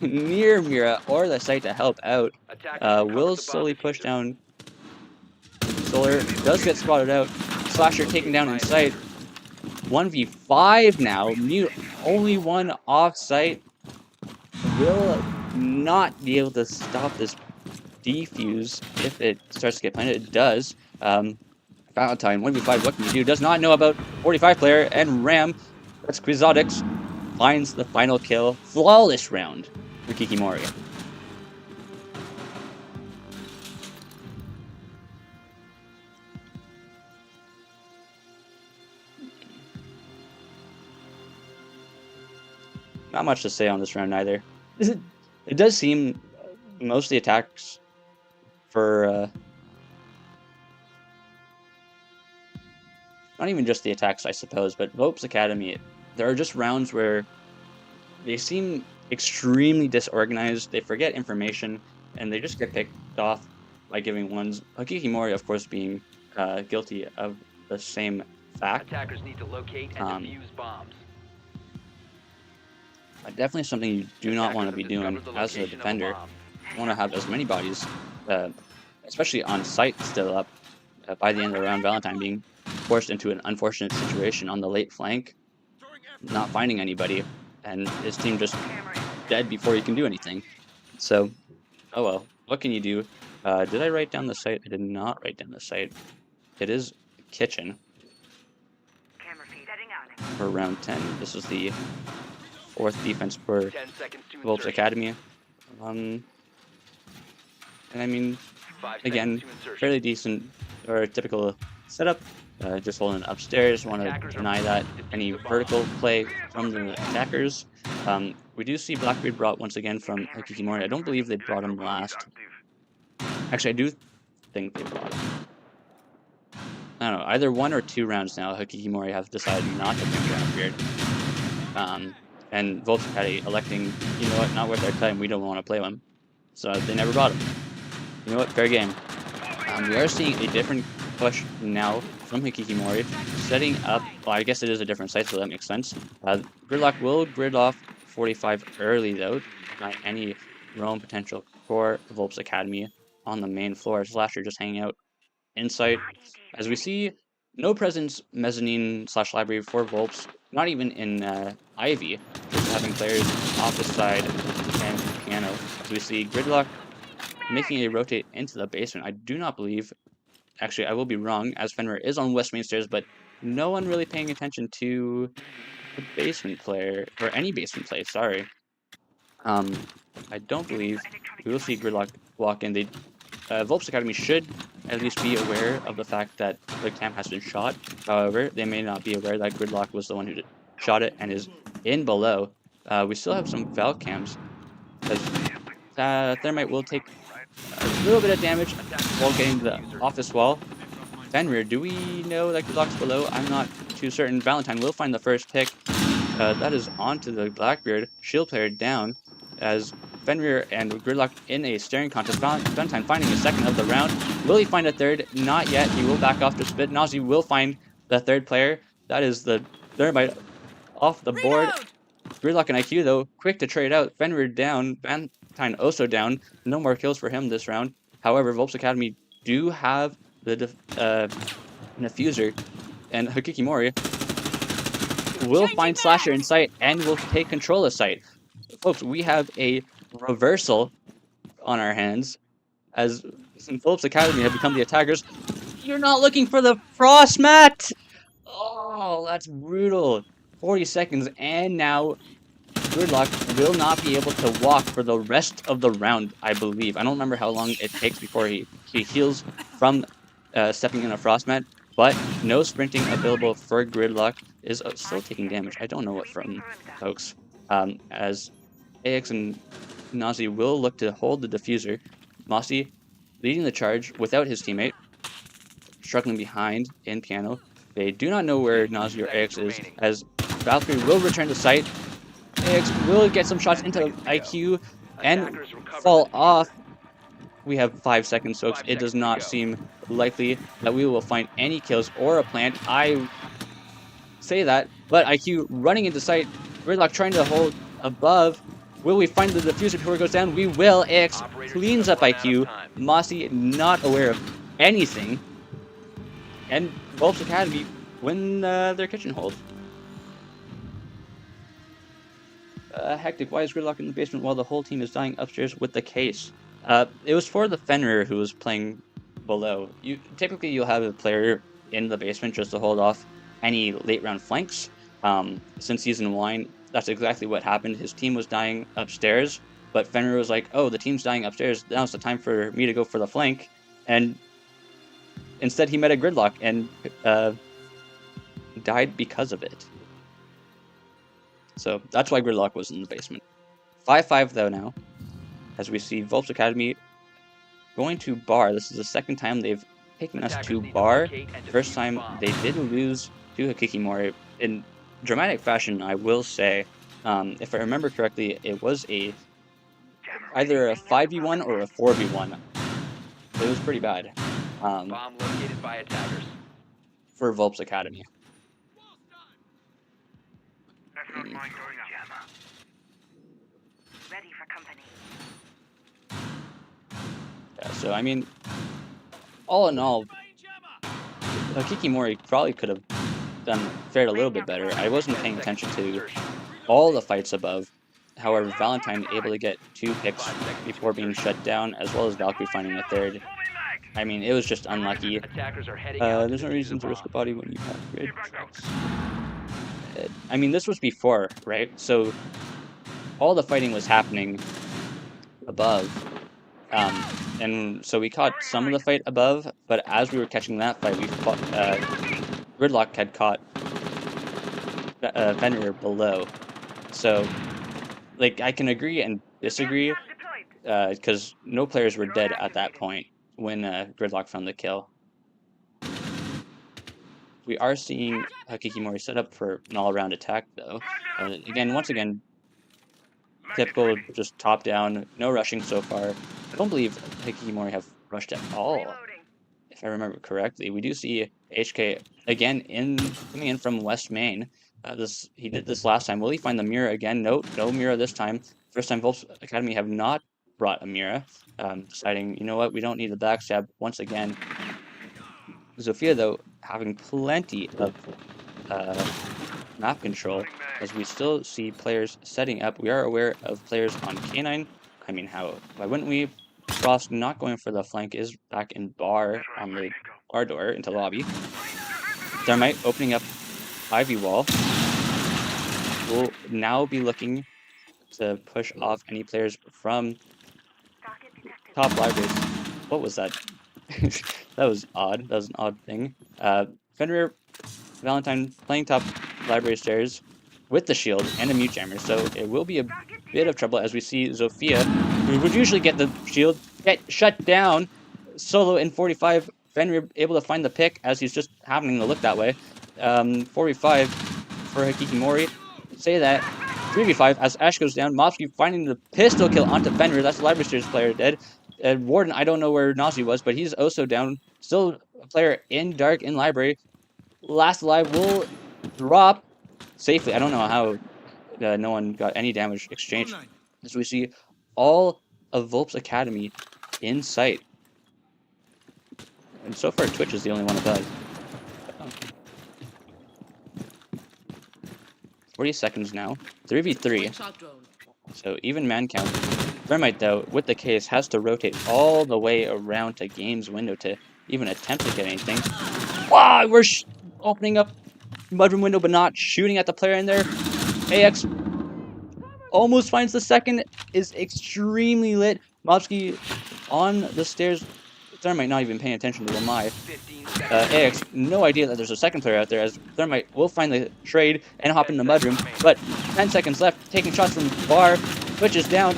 near Mira or the site to help out. Will slowly push down. Solar does get spotted out. Slasher taken down in sight. 1v5 now. Mute only one off site. Will not be able to stop this defuse if it starts to get planted. It does. Valentine, 1v5, what can you do? Does not know about 45 player, and Ram, that's Quixotics, finds the final kill. Flawless round for Hakikimori. Not much to say on this round either. It does seem most of the attacks for not even just the attacks, I suppose, but Volpz Academy, there are just rounds where they seem extremely disorganized, they forget information, and they just get picked off by giving ones. Hakikimori, of course, being guilty of the same fact. Attackers need to locate and defuse bombs. Definitely something you do not want to be doing as a defender. You want to have as many bodies, especially on site, still up by the end of the round. Valentine being forced into an unfortunate situation on the late flank, not finding anybody, and his team just dead before he can do anything. So, oh well, what can you do? Did I write down the site? I did not write down the site. It is kitchen for round 10. This is the 4th defense for Volpz Academy. And I mean, again, fairly decent or typical setup. Just holding upstairs. Want to deny that any vertical play from the attackers. We do see Blackbeard brought once again from Hakikimori. I don't believe they brought him last. Actually, I do think they brought him. I don't know. Either 1 or 2 rounds now, Hakikimori have decided not to bring Blackbeard. And Volpz Academy electing, you know what, not worth our time, we don't want to play him. So they never brought him. You know what, fair game. We are seeing a different push now from Hakikimori, setting up, well, I guess it is a different site, so that makes sense. Gridlock will grid off 45 early, though, not any roam potential for Volpz Academy on the main floor. Slasher just hanging out in sight. As we see, no presence mezzanine / library for Volpz, not even in Ivy, just having players off the side and piano. As we see Gridlock making a rotate into the basement. I do not believe, actually I will be wrong, as Fenrir is on West Main Stairs, but no one really paying attention to the basement player, or any basement play, sorry. I don't believe we will see Gridlock walk in. Volpz Academy should at least be aware of the fact that the camp has been shot. However, they may not be aware that Gridlock was the one who shot it and is in below. We still have some Val cams, because Thermite will take a little bit of damage while getting the office wall. Fenrir, do we know that Gridlock's below? I'm not too certain. Valentine will find the first pick. That is onto the Blackbeard. Shield player down, as Fenrir and Gridlock in a staring contest. Valentine finding a second of the round. Will he find a third? Not yet. He will back off to spit. Nazi will find the third player. That is the Thermite off the board. Gridlock and IQ, though, quick to trade out. Fenrir down. Valentine also down. No more kills for him this round. However, Volpz Academy do have the diffuser, and Hakikimori will find Slasher in sight and will take control of sight. Folks, we have a reversal on our hands, as Volpz Academy have become the attackers. You're not looking for the frost mat! Oh, that's brutal. 40 seconds, and now Gridlock will not be able to walk for the rest of the round, I believe. I don't remember how long it takes before he heals from stepping in a frost mat, but no sprinting available for Gridlock. Is still taking damage. I don't know what from, folks. As AX and Nazi will look to hold the diffuser. Mossy leading the charge without his teammate, struggling behind in piano. They do not know where Nazi or AX is, as Valkyrie will return to site. AX will get some shots into IQ and fall off. We have 5 seconds, folks. It does not seem likely that we will find any kills or a plant. I say that but IQ running into sight. Gridlock trying to hold above. Will we find the diffuser before it goes down? We will. AX cleans up IQ. Mossy not aware of anything. And Volpz Academy win their kitchen hold. Hectic, why is Gridlock in the basement while the whole team is dying upstairs with the case? It was for the Fenrir who was playing below. Typically you'll have a player in the basement just to hold off any late round flanks. Since Season 1, that's exactly what happened. His team was dying upstairs, but Fenrir was like, oh, the team's dying upstairs, now's the time for me to go for the flank. And instead he met a Gridlock and died because of it. So that's why Gridlock was in the basement. 5-5 though now, as we see Volpz Academy going to bar. This is the second time they've taken us to bar. First time they did lose to Hakikimori in dramatic fashion, I will say. If I remember correctly, it was either a 5v1 or a 4v1. It was pretty bad. Bomb located by attackers. For Volpz Academy. Ready for company. Yeah, so I mean, all in all, Hakikimori probably could have fared a little bit better. I wasn't paying attention to all the fights above. However, Valentine able to get 2 picks before being shut down, as well as Valkyrie finding a 3rd. I mean, it was just unlucky. There's no reason to risk a body when you have grid tracks. I mean, this was before, right? So all the fighting was happening above. And so we caught some of the fight above, but as we were catching that fight, we fought, Gridlock had caught Fenrir below. So, like, I can agree and disagree, because no players were dead at that point when Gridlock found the kill. We are seeing Hakikimori set up for an all-around attack, though. Once again, typical just top-down, no rushing so far. I don't believe Hakikimori have rushed at all, if I remember correctly. We do see HK, again, coming in from West Main. He did this last time. Will he find the Mira again? No Mira this time. First time Volpz Academy have not brought a Mira. Deciding, you know what, we don't need the backstab once again. Zofia, though, having plenty of map control, as we still see players setting up. We are aware of players on K9. I mean, why wouldn't we? Frost not going for the flank is back in bar on the bar door into lobby. Thermite opening up Ivy wall. Will now be looking to push off any players from top libraries. What was that? That was odd. That was an odd thing. Fenrir Valentine playing top library stairs with the shield and a mute jammer, so it will be a bit of trouble as we see Zofia, who would usually get the shield, get shut down. Solo in 45. Fenrir able to find the pick as he's just happening to look that way. 4v5 for Hakikimori. Say that. 3v5 as Ash goes down. Mopsky finding the pistol kill onto Fenrir. That's the library stairs player dead. Warden, I don't know where Nazi was, but he's also down. Still a player in dark in library. Last alive will drop safely. I don't know how no one got any damage exchanged. As we see all of Volpz Academy in sight. And so far, Twitch is the only one above. 40 seconds now. 3v3. So even man count. Thermite, though, with the case, has to rotate all the way around to game's window to even attempt to get anything. Wow, we're opening up mudroom window, but not shooting at the player in there. AX almost finds the second, is extremely lit. Mobsky on the stairs. Thermite not even paying attention to Lamai. AX, no idea that there's a second player out there, as Thermite will find the trade and hop in the mudroom. But 10 seconds left, taking shots from Bar, switches down.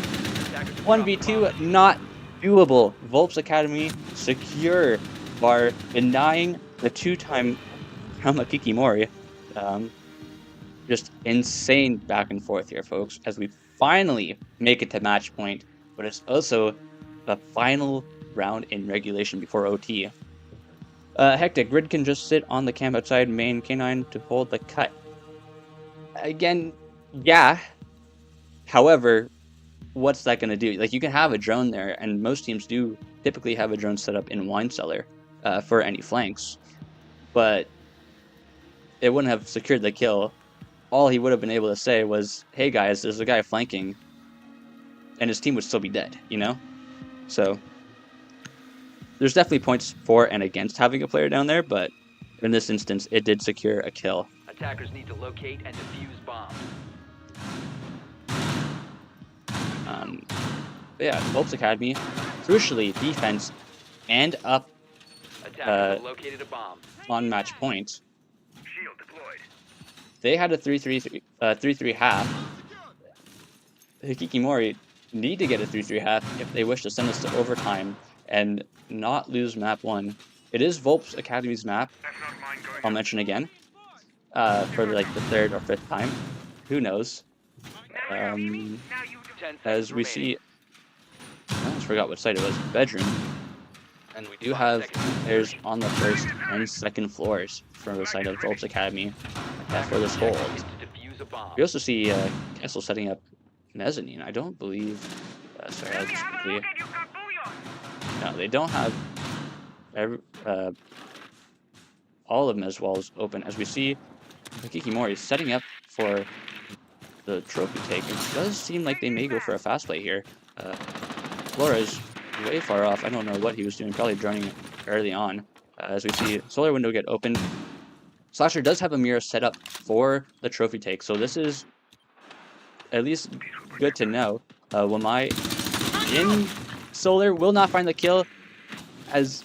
1v2, not doable. Volpz Academy secure. Bar denying the 2-time from Hakikimori. Just insane back and forth here, folks, as we finally make it to match point. But it's also the final round in regulation before OT. Hectic, Grid can just sit on the camp outside main K9 to hold the cut. Again, yeah. However, what's that going to do? Like, you can have a drone there, and most teams do typically have a drone set up in wine cellar for any flanks, but it wouldn't have secured the kill. All he would have been able to say was, "Hey guys, there's a guy flanking," and his team would still be dead, you know? So there's definitely points for and against having a player down there, but in this instance, it did secure a kill. Attackers need to locate and defuse bombs. But yeah, Volpz Academy, crucially, defense and up Attackers have located a bomb. on match point. Shield deployed. They had a 3-3 half. Hakikimori need to get a 3-3 half if they wish to send us to overtime and not lose map 1. It is Volpz Academy's map, I'll mention again, for like the 3rd or 5th time. Who knows? As we see, I almost forgot what site it was, bedroom. And we do have players on the 1st and 2nd floors for the side of Volpz Academy for this hold. We also see Kessel setting up mezzanine. I don't believe. Sorry, I'll just quickly. No, they don't have all of Mez walls open. As we see, Hakikimori is setting up for the trophy take. It does seem like they may go for a fast play here. Flores way far off. I don't know what he was doing. Probably droning early on. As we see solar window get opened. Slasher does have a mirror set up for the trophy take, so this is at least good to know. Wamai in solar will not find the kill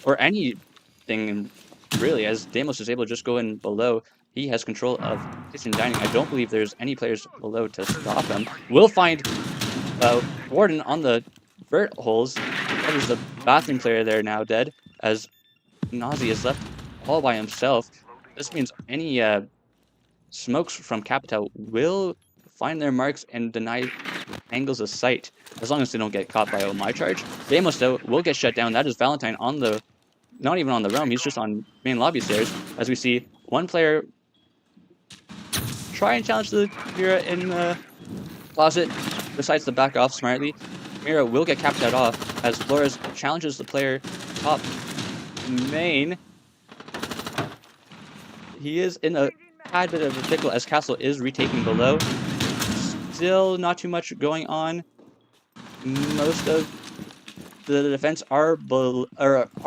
or anything really, as Deimos is able to just go in below. He has control of kitchen dining. I don't believe there's any players below to stop him. Will find Warden on the vert holes. That is the bathroom player there now dead, as Nazi is left all by himself. This means any smokes from Capital will find their marks and deny angles of sight, as long as they don't get caught by my charge. Deimos, though, will get shut down. That is Valentine on the, not even on the realm, he's just on main lobby stairs, as we see one player try and challenge the Mira in the closet, decides to back off smartly. Mira will get capped that off, as Flores challenges the player top main. He is in a tad bit of a pickle, as Castle is retaking below. Still not too much going on. Most of the defense are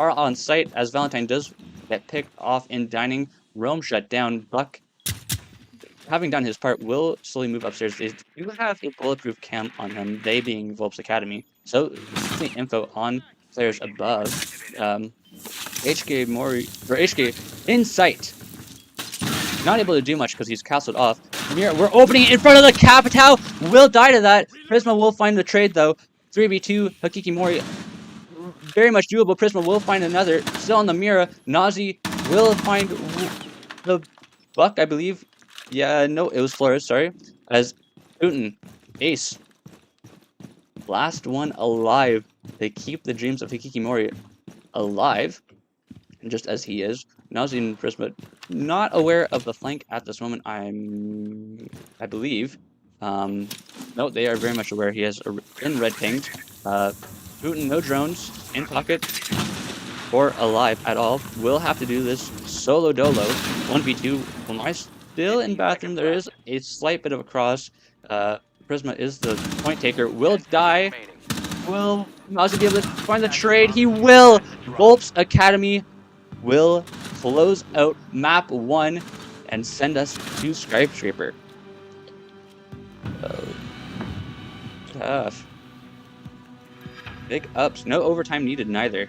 on site, as Valentine does get picked off in dining. Rome shut down. Buck, having done his part, will slowly move upstairs. They do have a bulletproof cam on him, they being Volpz Academy. So, the info on players above. HK in sight. Not able to do much because he's castled off. We're opening it in front of the Capitao. Will die to that. Prisma will find the trade though. 3v2. Hakikimori. Very much doable. Prisma will find another. Still on the Mira. Nazi will find the Buck, I believe. Yeah, no, it was Flores, sorry. As Putin. Ace. Last one alive. They keep the dreams of Hakikimori alive. Just as he is. Nazi and Prisma not aware of the flank at this moment, I believe. No, they are very much aware he has in red pinged. Putin, no drones, in pocket, or alive at all. Will have to do this solo dolo. 1v2. Am I still in bathroom? There is a slight bit of a cross. Prisma is the point taker. Will die. Will Nazi be able to find the trade? He will! Volpz Academy will close out map 1 and send us to Skyscraper. Tough. Big ups. No overtime needed neither.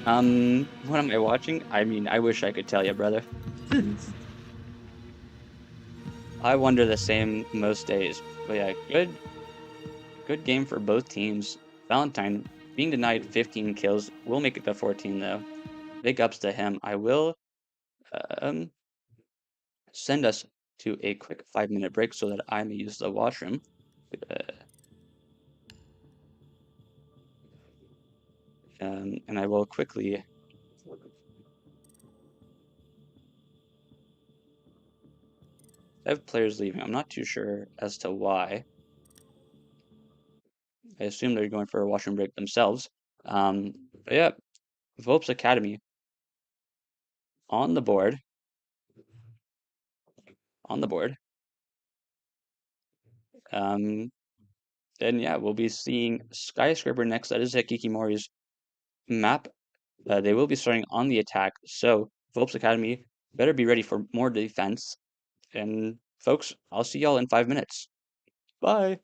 What am I watching? I mean, I wish I could tell you, brother. I wonder the same most days. But yeah, good game for both teams. Valentine being denied 15 kills. Will make it to 14 though. Big ups to him. I will send us to a quick 5-minute break so that I may use the washroom. And I will quickly I have players leaving. I'm not too sure as to why. I assume they're going for a washroom break themselves. But yeah, Volpz Academy on the board. On the board. Um, and yeah, we'll be seeing Skyscraper next. That is Hakikimori's map. They will be starting on the attack. So Volpz Academy better be ready for more defense. And folks, I'll see y'all in 5 minutes. Bye.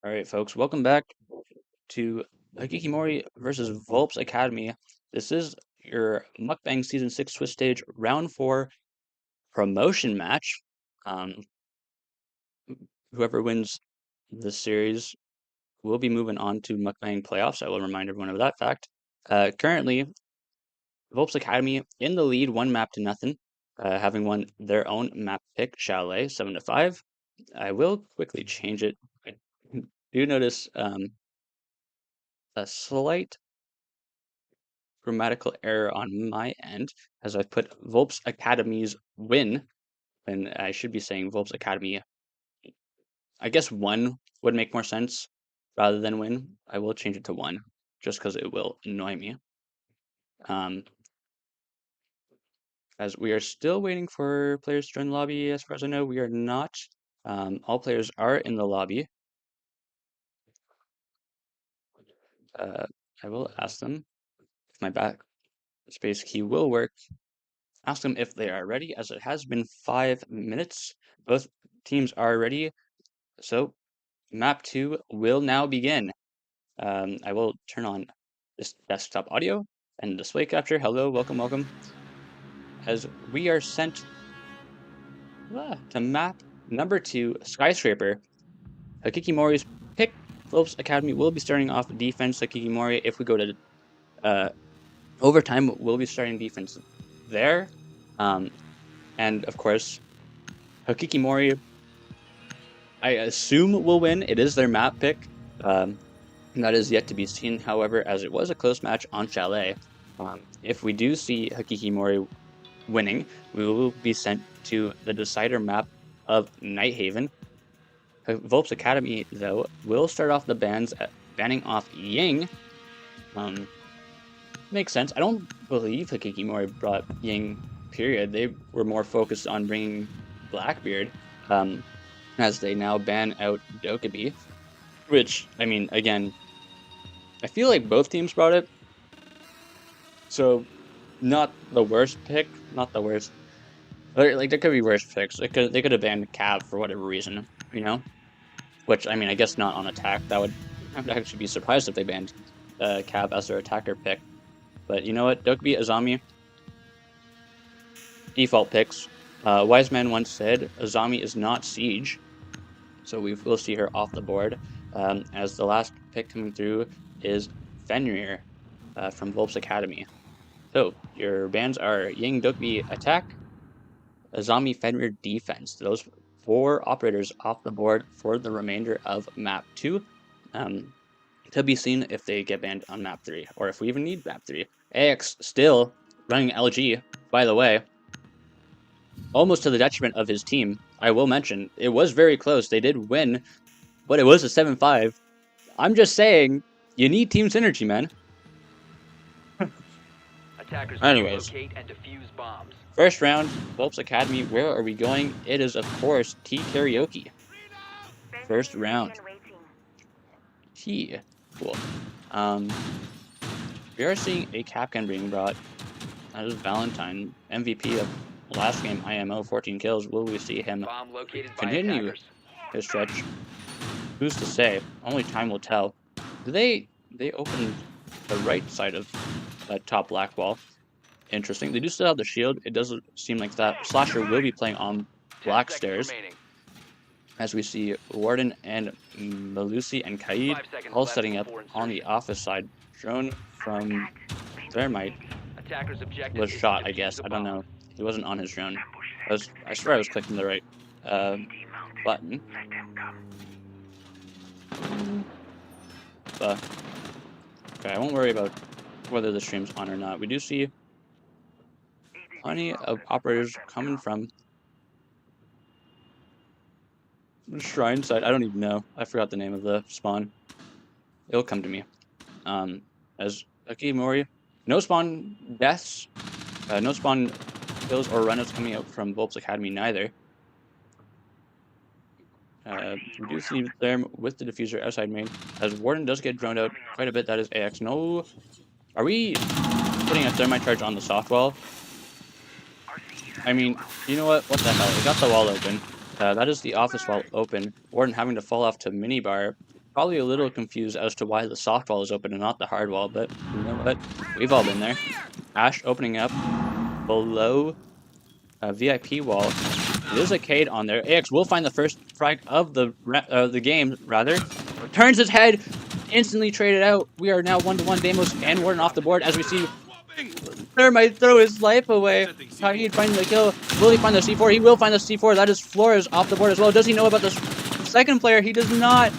All right, folks, welcome back to Hakikimori versus Volpz Academy. This is your Mukbang Season 6 Swiss Stage Round 4 promotion match. Whoever wins this series will be moving on to Mukbang Playoffs. I will remind everyone of that fact. Currently, Volpz Academy in the lead, 1 map to nothing, having won their own map pick, Chalet, 7-5. I will quickly change it. I do notice a slight grammatical error on my end, as I've put Volpz Academy's win, and I should be saying Volpz Academy. I guess 1 would make more sense rather than win. I will change it to 1, just because it will annoy me. As we are still waiting for players to join the lobby, as far as I know, we are not. All players are in the lobby. I will ask them if my backspace key will work. Ask them if they are ready, as it has been 5 minutes. Both teams are ready, so map 2 will now begin. I will turn on this desktop audio and display capture. Hello, welcome, welcome. As we are sent to map number 2, Skyscraper. Hakikimori's pick. Volpz Academy will be starting off defense. Hakikimori, if we go to overtime, we'll be starting defense there. And of course, Hakikimori, I assume, will win. It is their map pick. That is yet to be seen, however, as it was a close match on Chalet. If we do see Hakikimori winning, we will be sent to the decider map of Nighthaven. Volpz Academy, though, will start off the banning off Ying. Makes sense. I don't believe Hakikimori brought Ying, period. They were more focused on bringing Blackbeard, as they now ban out Dokkaebi. Which, I mean, again, I feel like both teams brought it. So, not the worst pick, not the worst. Like, there could be worse picks. They could have banned Cab for whatever reason, you know? Which, I mean, I guess not on attack. I would actually be surprised if they banned Cab as their attacker pick. But you know what? Dokkaebi, Azami, default picks. Wise Man once said, Azami is not Siege. So we will see her off the board. As the last pick coming through is Fenrir from Volpz Academy. So your bans are Ying, Dokkaebi, attack, Azami, Fenrir, defense. Those 4 operators off the board for the remainder of map 2. To be seen if they get banned on map 3, or if we even need map 3. AX still running LG, by the way, almost to the detriment of his team. I will mention, it was very close. They did win, but it was a 7-5. I'm just saying, you need team synergy, man. Attackers Anyways, locate and defuse bombs. First round, Volpz Academy, where are we going? It is, of course, T Karaoke. First round. T. Cool. We are seeing a Capcan being brought. That is Valentine, MVP of last game, IMO, 14 kills. Will we see him continue his stretch? Who's to say? Only time will tell. They open the right side of that top black wall. Interesting. They do still have the shield. It doesn't seem like that. Slasher will be playing on black stairs. As we see Warden and Malusi and Kaid all setting up on the office side. Drone from Thermite was shot, I guess. I don't know. He wasn't on his drone. I swear I was clicking the right button. But, okay, I won't worry about whether the stream's on or not. We do see plenty of operators coming from the shrine side. I don't even know. I forgot the name of the spawn. It'll come to me. As Hakikimori, no spawn deaths, no spawn kills or runouts coming out from Volpz Academy neither. We do see them with the diffuser outside main, as Warden does get droned out quite a bit. That is AX. No, are we putting a thermite charge on the soft wall? I mean, you know what? What the hell? We got the wall open. That is the office wall open. Warden having to fall off to minibar. probably a little confused as to why the soft wall is open and not the hard wall, but you know what? We've all been there. Ash opening up below a VIP wall. There's a Cade on there. AX will find the first frag of the game, rather. Turns his head, instantly traded out. We are now 1-1. Deimos and Warden off the board as we see Thermite throw his life away. Tahid finding the kill. Will he find the C4? He will find the C4. That is Flores off the board as well. Does he know about the second player? He does not.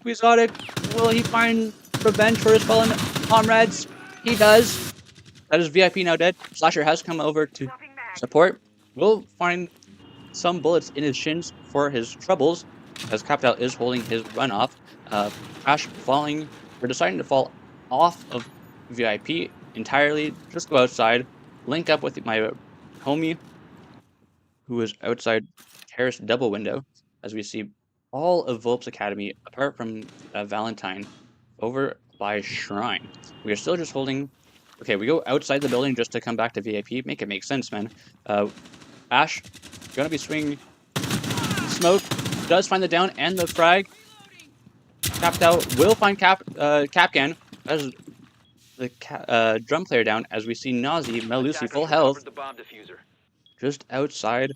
Quixotic, will he find revenge for his fallen comrades? He does. That is VIP now dead. Slasher has come over to support. Will find some bullets in his shins for his troubles, as Capital is holding his run off. Ash falling, we're deciding to fall off of VIP entirely, just go outside, link up with my homie, who is outside terrace double window, as we see all of Volpz Academy, apart from Valentine, over by Shrine. We are still just holding. Okay, we go outside the building just to come back to VIP. Make it make sense, man. Ash, gonna be swinging smoke, does find the down and the frag. Capped out, will find Capcan as the drum player down, as we see Nazi, Melusi, full health, just outside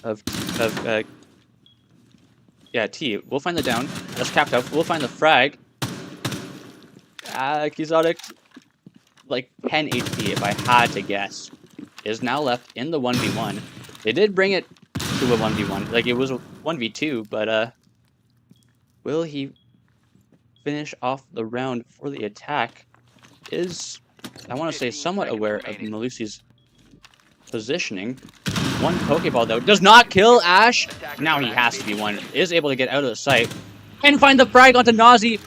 of yeah, T. We'll find the down. That's capped out. We'll find the frag. Quixotic, like 10 HP if I had to guess, is now left in the 1v1. They did bring it to a 1v1. Like, it was a 1v2, but, will he finish off the round for the attack? Is, I want to say, somewhat aware of Melusi's positioning. One Pokeball, though, does not kill Ash. Now he has to be one. Is able to get out of the sight. And find the frag onto Nazi.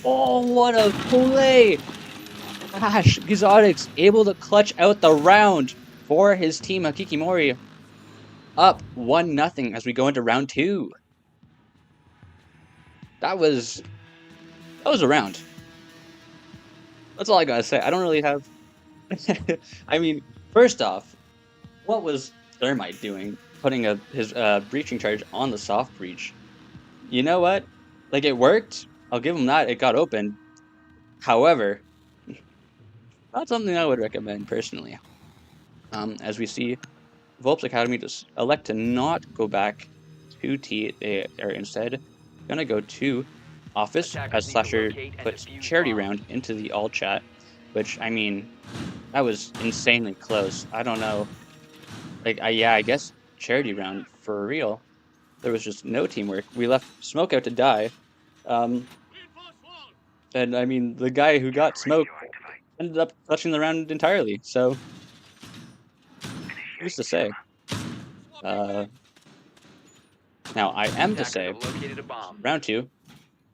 Oh, what a play! Ash, Quixotic's able to clutch out the round for his team, Hakikimori. Up 1-0 as we go into round 2. That was a round. That's all I gotta say. I don't really have... I mean, first off, what was Thermite doing, putting his breaching charge on the soft breach? You know what? Like, it worked. I'll give him that. It got open. However, not something I would recommend personally. As we see, Volpz Academy just elect to not go back to T. They are instead gonna go to Office, as Slasher puts Charity Round into the all chat, which, I mean, that was insanely close. I don't know. Like, yeah, I guess Charity Round, for real. There was just no teamwork. We left Smoke out to die. And, I mean, the guy who got Smoke ended up touching the round entirely, so... Who's to say? Now, I am to say, round 2,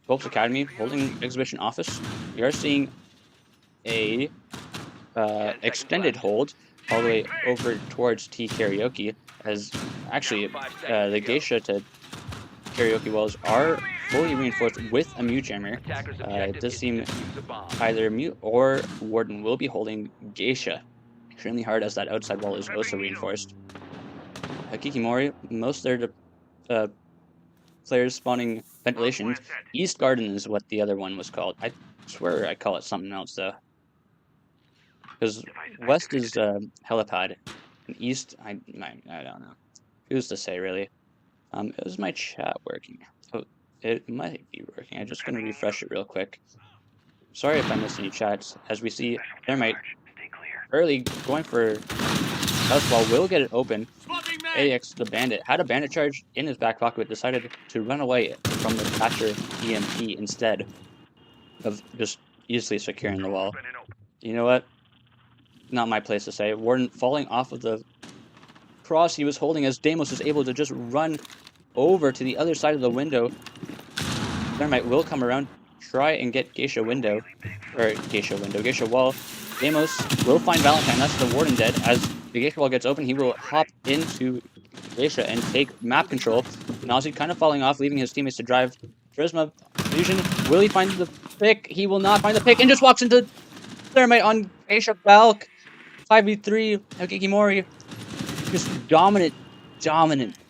Volpz Academy holding Exhibition Office. We are seeing a extended hold all the way over towards T Karaoke, as actually the Geisha to Karaoke walls are fully reinforced with a Mute Jammer. It does seem either Mute or Warden will be holding Geisha extremely hard, as that outside wall is also reinforced. Hakikimori, most of their players spawning ventilation. East Garden is what the other one was called. I swear I call it something else, though. Because West is helipad, and East, I don't know. Who's to say, really? Is my chat working? Oh, it might be working. I'm just going to refresh it real quick. Sorry if I missed any chats. As we see, Thermite early going for House Wall, will get it open. AX, the Bandit, had a Bandit charge in his back pocket, but decided to run away from the Thatcher EMP instead of just easily securing the wall. You know what? Not my place to say. Warden falling off of the cross he was holding, as Deimos is able to just run over to the other side of the window. Thermite will come around, try and get Geisha wall. Deimos will find Valentine. That's the Warden dead. As the Geisha wall gets open, he will hop into Geisha and take map control. Nazi kind of falling off, leaving his teammates to drive. Charisma, Fusion, will he find the pick? He will not find the pick, and just walks into Thermite on Geisha Balk. 5v3, Hakikimori. Just dominant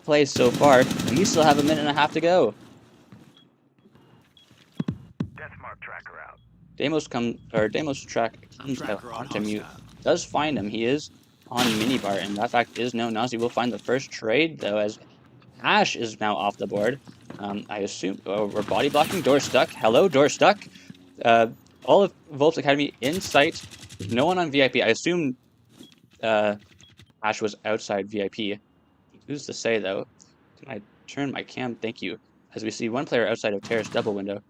play so far, and we still have a minute and a half to go. Deimos track comes out onto mute. Does find him. He is on minibar, and that fact is known. Nazi will find the first trade though, as Ash is now off the board. I assume we're body blocking. Door stuck. Hello, door stuck. All of Volpz Academy in sight. No one on VIP. I assume Ash was outside VIP. Who's to say though? Can I turn my cam? Thank you. As we see one player outside of Terrace double window.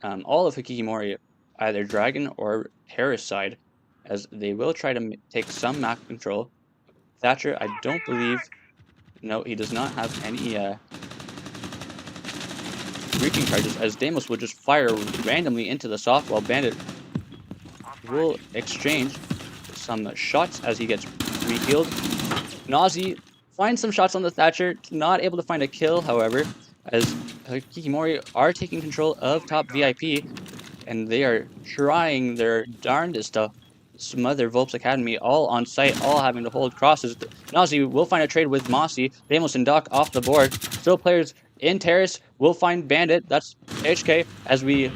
All of Hakikimori, either Dragon or Terrace side, as they will try to take some map control. Thatcher, I don't believe. No, he does not have any breaching charges, as Deimos will just fire randomly into the softball. Bandit will exchange some shots as he gets re-healed. Nazi finds some shots on the Thatcher, not able to find a kill, however, as Hakikimori are taking control of top VIP, and they are trying their darndest to smother Volpz Academy, all on site, all having to hold crosses. Nazi will find a trade with Mossy. Deimos and Doc off the board. Still players in Terrace will find Bandit. That's HK, as we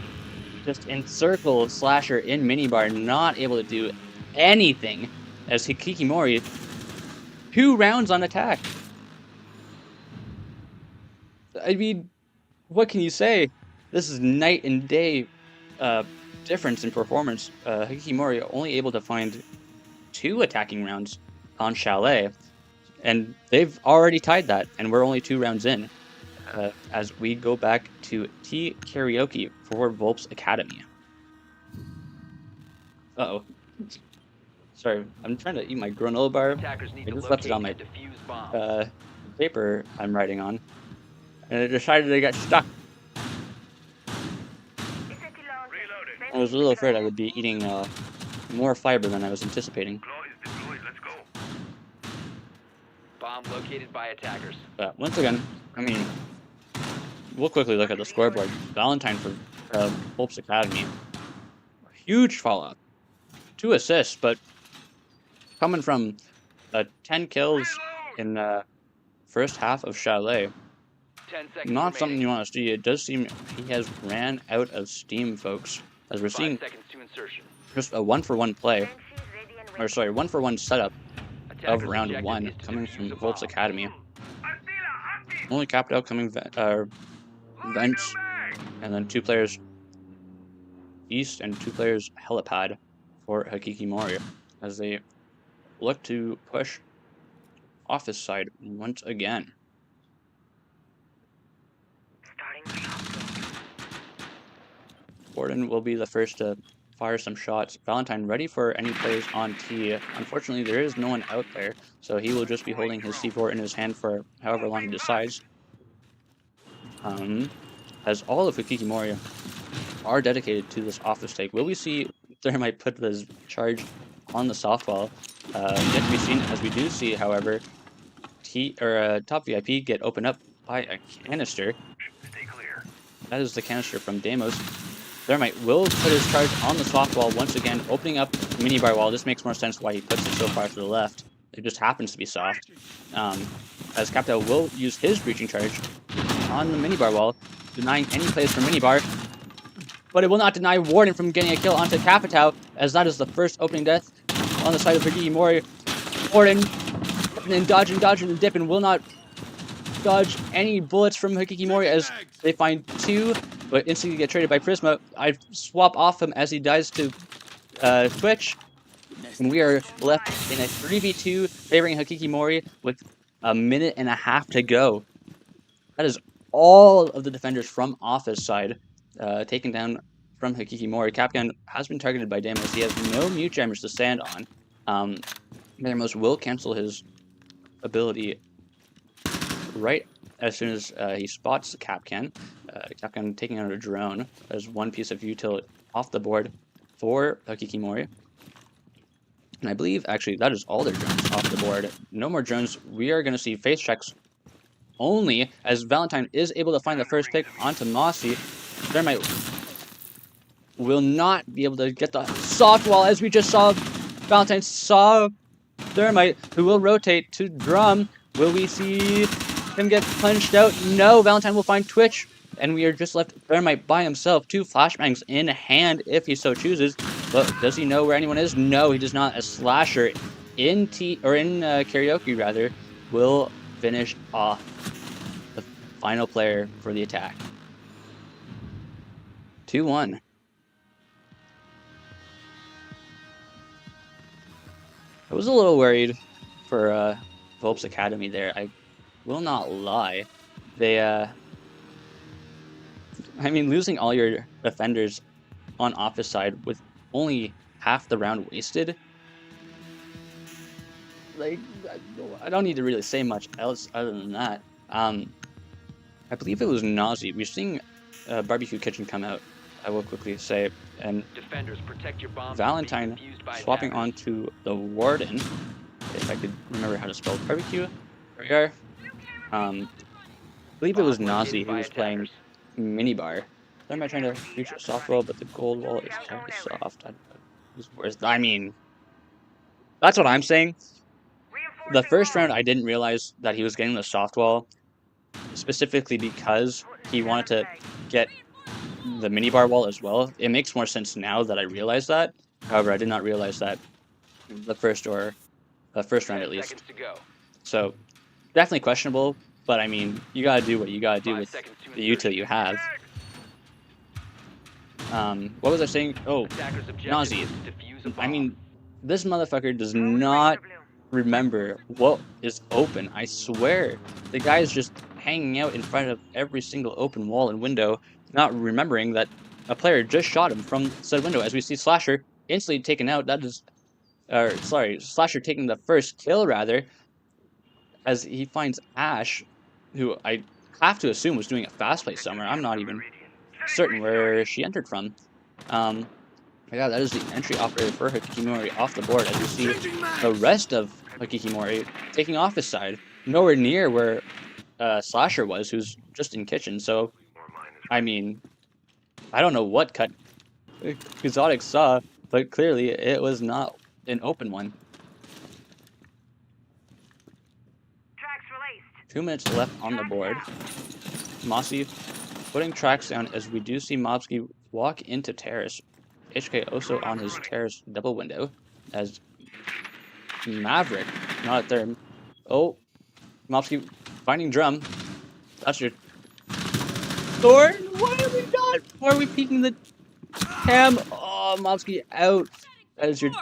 just encircle Slasher in minibar, not able to do anything, as Hakikimori 2 rounds on attack. I mean, what can you say? This is night and day difference in performance. Hakikimori only able to find 2 attacking rounds on Chalet, and they've already tied that, and we're only 2 rounds in. As we go back to T Karaoke for Volpz Academy. Uh-oh. Sorry, I'm trying to eat my granola bar. I just left it on my paper I'm writing on, and it decided to get stuck. I was a little afraid I would be eating more fiber than I was anticipating. Bomb located by attackers. Once again, I mean, we'll quickly look at the scoreboard. Valentine for Volpz Academy. Huge fallout. 2 assists, but coming from 10 kills in the first half of Chalet. 10 seconds Not something remaining. you want to see. It does seem he has ran out of steam, folks. As we're 5 seeing seconds to insertion. just a 1-for-1 play. Or sorry, 1-for-1 setup of Attackers round objective 1 is to coming defuse from the Volpz bomb. Academy. Only capped out coming vents, and then 2 players east and 2 players helipad for Hakikimori, as they look to push office side once again. Gordon will be the first to fire some shots. Valentine ready for any plays on T. Unfortunately, there is no one out there, so he will just be holding his C4 in his hand for however long he decides. As all of Hakikimori are dedicated to this office take. Will we see Thermite put this charge on the softball? Yet to be seen, as we do see, however, top VIP get opened up by a canister. Stay clear. That is the canister from Deimos. Thermite will put his charge on the softball once again, opening up the minibar wall. This makes more sense why he puts it so far to the left. It just happens to be soft. As Captel will use his breaching charge on the minibar wall, denying any plays from minibar. But it will not deny Warden from getting a kill onto Capitao, as that is the first opening death on the side of Hakikimori. Warden, and dodging and dipping, will not dodge any bullets from Hakikimori, as they find 2, but instantly get traded by Prisma. I swap off him as he dies to Twitch, and we are left in a 3v2 favoring Hakikimori with a minute and a half to go. That is all of the defenders from office side taken down from Hakikimori. Capcan has been targeted by Deimos. He has no mute jammers to stand on. Deimos will cancel his ability right as soon as he spots Capcan. Capcan taking out a drone as one piece of util off the board for Hakikimori. And I believe, actually, that is all their drones off the board. No more drones. We are going to see face checks only, as Valentine is able to find the first pick onto Mossy. Thermite will not be able to get the soft wall, as we just saw. Valentine saw Thermite, who will rotate to Drum. Will we see him get punched out? No, Valentine will find Twitch and we are just left Thermite by himself, 2 flashbangs in hand if he so chooses. But does he know where anyone is? No, he does not. A Slasher in Karaoke rather will finish off the final player for the attack. 2-1. I was a little worried for Volpz Academy there. I will not lie. They I mean, losing all your defenders on office side with only half the round wasted, like, I don't need to really say much else other than that. I believe it was Nazi. We're seeing Barbecue Kitchen come out, I will quickly say, and Defenders, protect your bombs. Valentine swapping onto the Warden, if I could remember how to spell barbecue. There we are. I believe it was Nazi who was playing minibar. Why am I trying to reach a soft wall, but the gold wall is kind of soft? I mean, that's what I'm saying. The first round, I didn't realize that he was getting the soft wall, specifically because he wanted to get the minibar wall as well. It makes more sense now that I realize that. However, I did not realize that the first round at least. So, definitely questionable, but I mean, you gotta do what you gotta do with the util you have. What was I saying? Oh, Nazi. I mean, this motherfucker does not remember what is open. I swear. The guy is just hanging out in front of every single open wall and window, not remembering that a player just shot him from said window. As we see Slasher instantly taken out. That is, Slasher taking the first kill rather, as he finds Ash, who I have to assume was doing a fast play somewhere. I'm not even certain where she entered from. Yeah, that is the entry operator for Hakikimori off the board, as you see the rest of Hakikimori taking off his side, nowhere near where Slasher was, who's just in kitchen. So, I mean, I don't know what cut Exotic saw, but clearly it was not an open one. 2 minutes left on the board. Mossy putting tracks down as we do see Mobsky walk into terrace. HK also on his terrace double window as Maverick, not a third. Oh, Mobsky finding drum. That's your sword. What have we done? Why are we peeking the cam? Oh, Mobsky out as your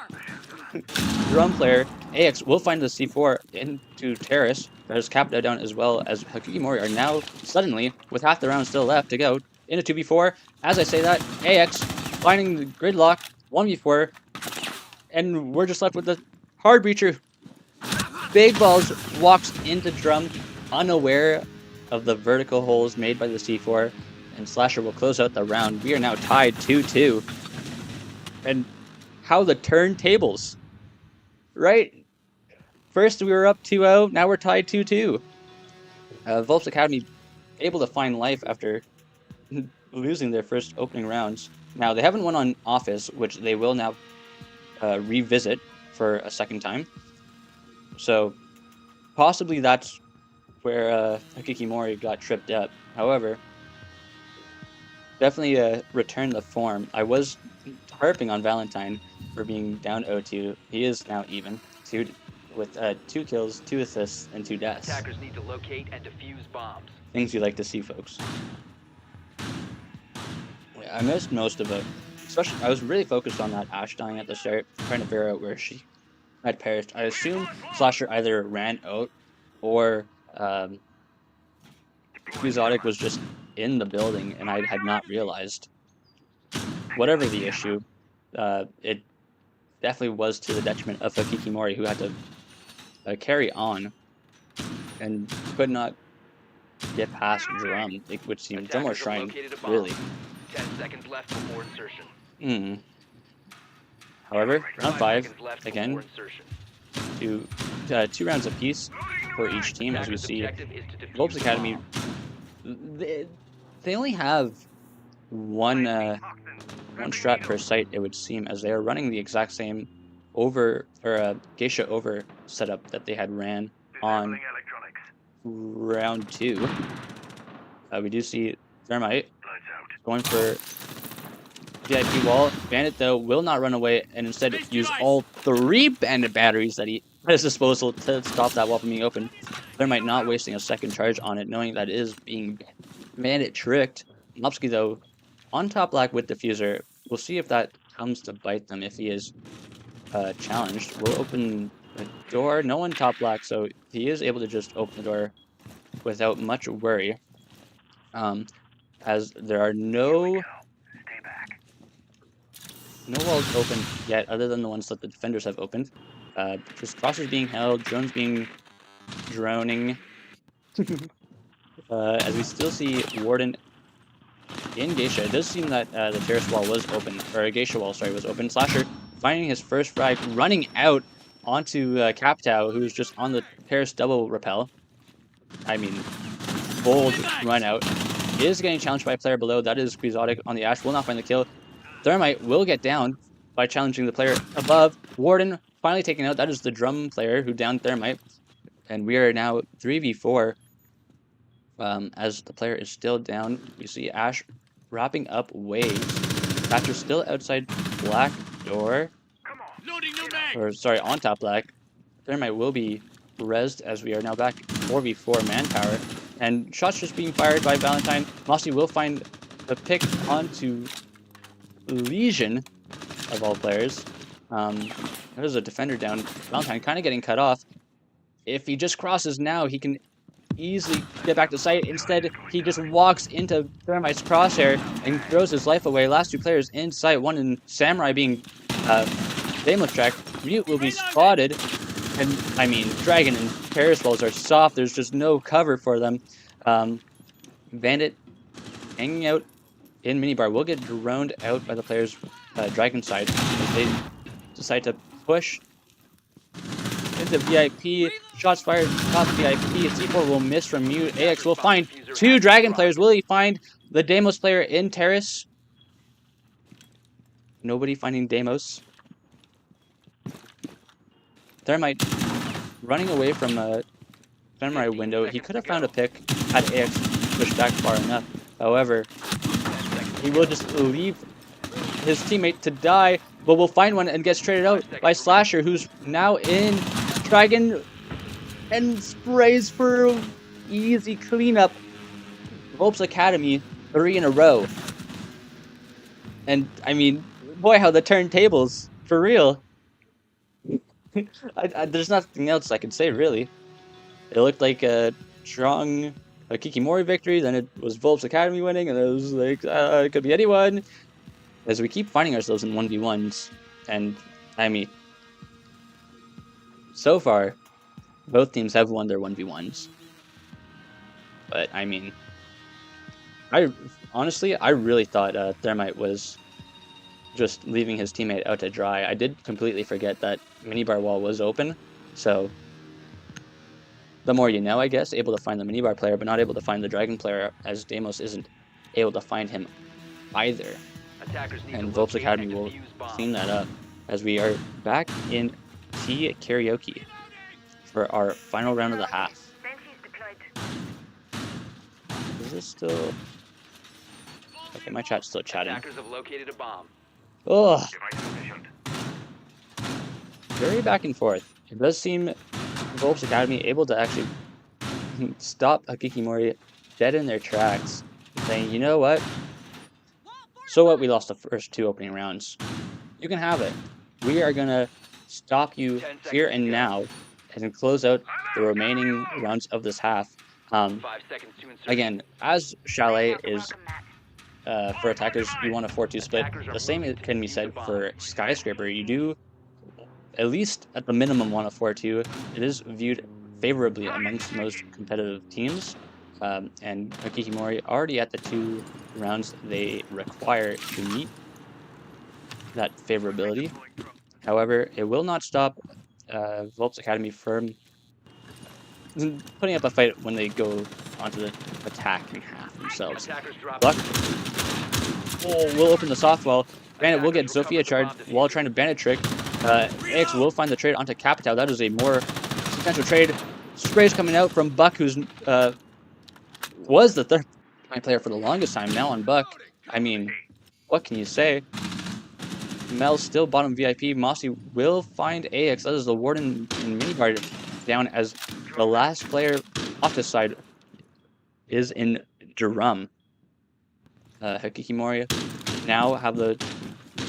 drum player. AX will find the C4 into terrace. There's Capta down as well as Hakikimori are now suddenly, with half the round still left to go, into 2v4. As I say that, AX finding the gridlock, 1v4, and we're just left with the hard breacher. Big Balls walks into drum, unaware of the vertical holes made by the C4, and Slasher will close out the round. We are now tied 2-2. And how the turntables, right? First we were up 2-0, now we're tied 2-2. Volpz Academy able to find life after losing their first opening rounds. Now, they haven't won on Office, which they will now revisit for a second time. So, possibly that's where Hakikimori got tripped up. However, definitely returned the form. I was harping on Valentine for being down 0-2. He is now even, with 2 kills, 2 assists, and 2 deaths. Attackers need to locate and defuse bombs. Things you like to see, folks. I missed most of it. Especially, I was really focused on that Ash dying at the start, trying to figure out where she had perished. I assume Slasher either ran out or Exotic was just in the building and I had not realized. Whatever the issue, it definitely was to the detriment of Hakikimori, who had to carry on and could not get past drum. It would seem drum or shrine, really. 10 seconds left before insertion. However, round 5, again, 2 rounds apiece for each team, as we see. Volpz Academy, they only have one strat per site, it would seem, as they are running the exact same Geisha over setup that they had ran on round 2. We do see Thermite going for VIP wall. Bandit, though, will not run away and instead use all 3 Bandit batteries that he at his disposal to stop that wall from being open. Thermite not wasting a second charge on it, knowing that it is being Bandit tricked. Mopsky, though, on top black with Diffuser. We'll see if that comes to bite them if he is challenged. We'll open the door. No one top black, so he is able to just open the door without much worry. As there are no walls open yet, other than the ones that the defenders have opened. Just crosses being held, drones being droning. As we still see Warden in Geisha. It does seem that the terrace wall was open, or a Geisha wall, sorry, was open. Slasher finding his first frag, running out onto Captao, who's just on the terrace double rappel. I mean, bold run out. Is getting challenged by a player below. That is Quixotic on the Ash. Will not find the kill. Thermite will get down by challenging the player above. Warden finally taken out. That is the drum player who downed Thermite. And we are now 3v4. As the player is still down, we see Ash wrapping up waves. Thatcher still outside black door. Or sorry, on top black. Thermite will be rezzed as we are now back 4v4 manpower. And shots just being fired by Valentine. Mossy will find the pick onto Legion, of all players. There's a defender down. Valentine kind of getting cut off. If he just crosses now, he can easily get back to site. Instead, he just walks into Thermite's crosshair and throws his life away. Last 2 players in sight, one in Samurai being Daimler track. Mute will be spotted. And, I mean, Dragon and Paris balls are soft. There's just no cover for them. Bandit hanging out in minibar will get droned out by the players' Dragon side. They decide to push into VIP. Shots fired top VIP. C4 will miss from Mute. AX will find 2 Dragon players. Will he find the Deimos player in Terrace? Nobody finding Deimos. Thermite running away from a Samurai window. He could have found a pick had AX pushed back far enough. However, he will just leave his teammate to die, but will find one and gets traded out by Slasher, who's now in Dragon and sprays for easy cleanup. Volpz Academy 3 in a row. And, I mean, boy, how the turntables, for real. There's nothing else I can say, really. It looked like a strong Hakikimori victory, then it was Volpz Academy winning, and it was like, it could be anyone. As we keep finding ourselves in 1v1s, and, I mean, so far, both teams have won their 1v1s. But, I mean, honestly, I really thought Thermite was just leaving his teammate out to dry. I did completely forget that minibar wall was open, so the more you know, I guess. Able to find the minibar player, but not able to find the Dragon player, as Deimos isn't able to find him either. And Volpz Academy will clean that up as we are back in T Karaoke for our final round of the half. Is this still... Okay, my chat's still chatting. Attackers have located a bomb. Ugh. Very back and forth. It does seem Volpz Academy able to actually stop Hakikimori dead in their tracks, saying, you know what? So what, we lost the first 2 opening rounds. You can have it. We are gonna stop you here and now and close out the remaining rounds of this half. 5 seconds to insert. Again, as Chalet is for attackers, you want a 4-2 split. The same can be said for Skyscraper. You do, at least at the minimum, want a 4-2. It is viewed favorably amongst most competitive teams. And Hakikimori already at the 2 rounds they require to meet that favorability. However, it will not stop Volpz Academy from putting up a fight when they go onto the attacking half themselves. Buck will open the soft wall. Bandit will get Zofia charged while trying to bandit trick. AX will find the trade onto Capitao. That is a more potential trade. Sprays coming out from Buck, who's was the my player for the longest time. Now on Buck, I mean, what can you say? Mel's still bottom VIP. Mossy will find AX. That is the Warden and Minibar down as the last player off this side is in Drum. Hakikimori now have the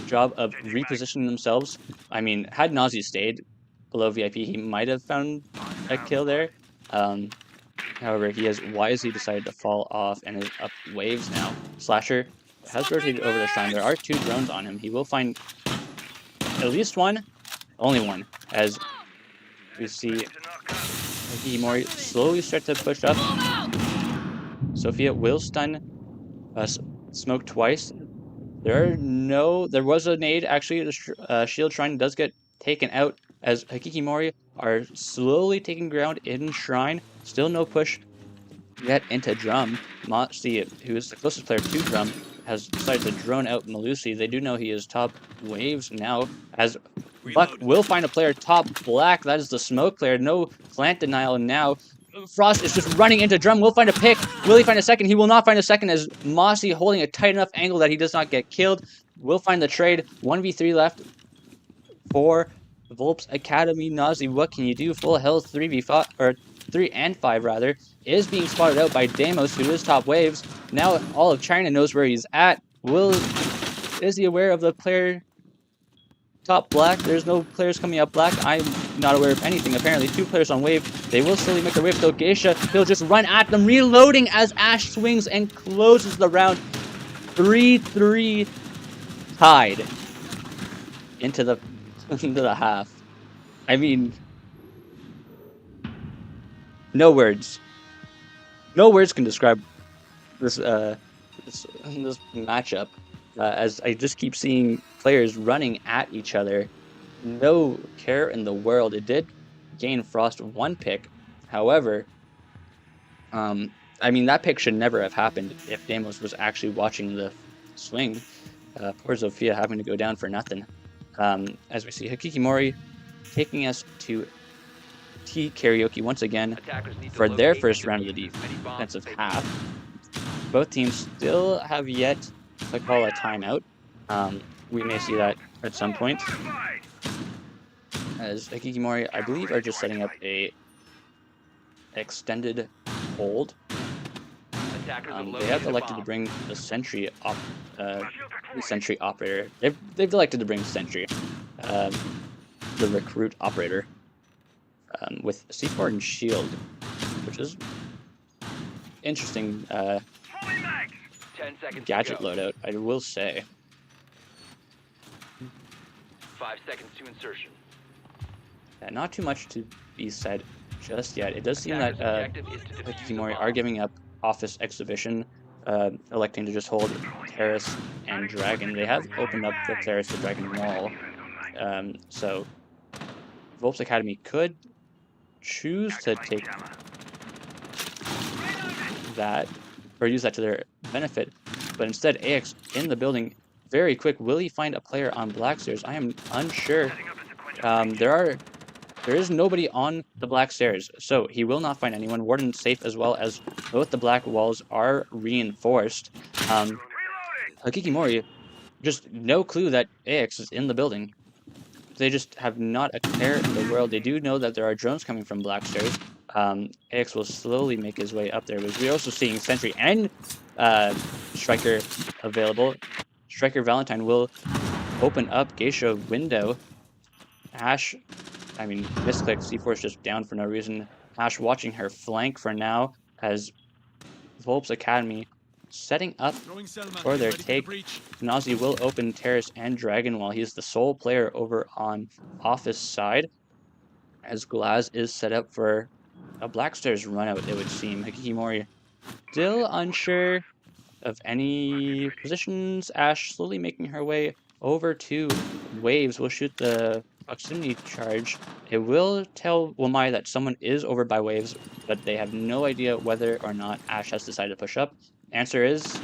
job of repositioning themselves. I mean, had Nazi stayed below VIP, he might have found a kill there. However, he has wisely decided to fall off and is up waves now. Slasher has rotated over the shrine. There are 2 drones on him. He will find at least one, only one, as we see Hakikimori slowly start to push up. Sophia will stun Smoke twice. There was a nade. Actually, the shield shrine does get taken out as Hakikimori are slowly taking ground in shrine. Still no push yet into Drum. Mossy, who is the closest player to Drum, has decided to drone out Malusi. They do know he is top waves now, as Buck will find a player top black. That is the smoke player. No plant denial now. Frost is just running into Drum. Will find a pick. Will he find a second? He will not find a second, as Mossy holding a tight enough angle that he does not get killed. Will find the trade. 1v3 left for Volpz Academy. Nazi, what can you do? Full health, 3v5, or 3 and 5 rather, is being spotted out by Damos, who is top waves. Now all of China knows where he's at. Is he aware of the player top black? There's no players coming up black. I'm not aware of anything. Apparently 2 players on wave. They will slowly make their way, though. Geisha, he'll just run at them, reloading as Ash swings and closes the round. 3-3 tied into the half. I mean, no words. No words can describe this matchup. As I just keep seeing players running at each other. No care in the world. It did gain Frost 1 pick. However, I mean, that pick should never have happened if Damos was actually watching the swing. Poor Zofia having to go down for nothing. As we see Hakikimori taking us to T Karaoke once again for their first round of the defensive half. Both teams still have yet to call a timeout. We may see that at some point, as Hakikimori, I believe, are just setting up a extended hold. They have elected to bring the Sentry operator. They've elected to bring Sentry, the recruit operator, with C4 and Shield, which is interesting. 10 seconds Gadget loadout, I will say. 5 seconds to insertion. Not too much to be said just yet. It does seem that Hakikimori are giving up Office Exhibition, electing to just hold Terrace and Dragon. They have opened up the Terrace to Dragon Wall, so Volpz Academy could choose to take that, or use that to their benefit, but instead AX in the building, very quick. Will he find a player on black stairs? I am unsure. There is nobody on the black stairs, so he will not find anyone. Warden safe, as well as both the black walls are reinforced. Hakikimori, just no clue that AX is in the building. They just have not a care in the world. They do know that there are drones coming from black stairs. AX will slowly make his way up there, but we're also seeing Sentry and Striker available. Striker Valentine will open up Geisha window. Ash, I mean, misclick. C4 is just down for no reason. Ash watching her flank for now, as Volpz Academy setting up for their take. Nazi will open Terrace and Dragon while he's the sole player over on Office side, as Glaz is set up for a Blackstairs run out, it would seem. Hakikimori still unsure of any positions. Ash slowly making her way over to Waves. Will shoot the proximity charge. It will tell Wamai that someone is over by Waves, but they have no idea whether or not Ash has decided to push up. Answer is,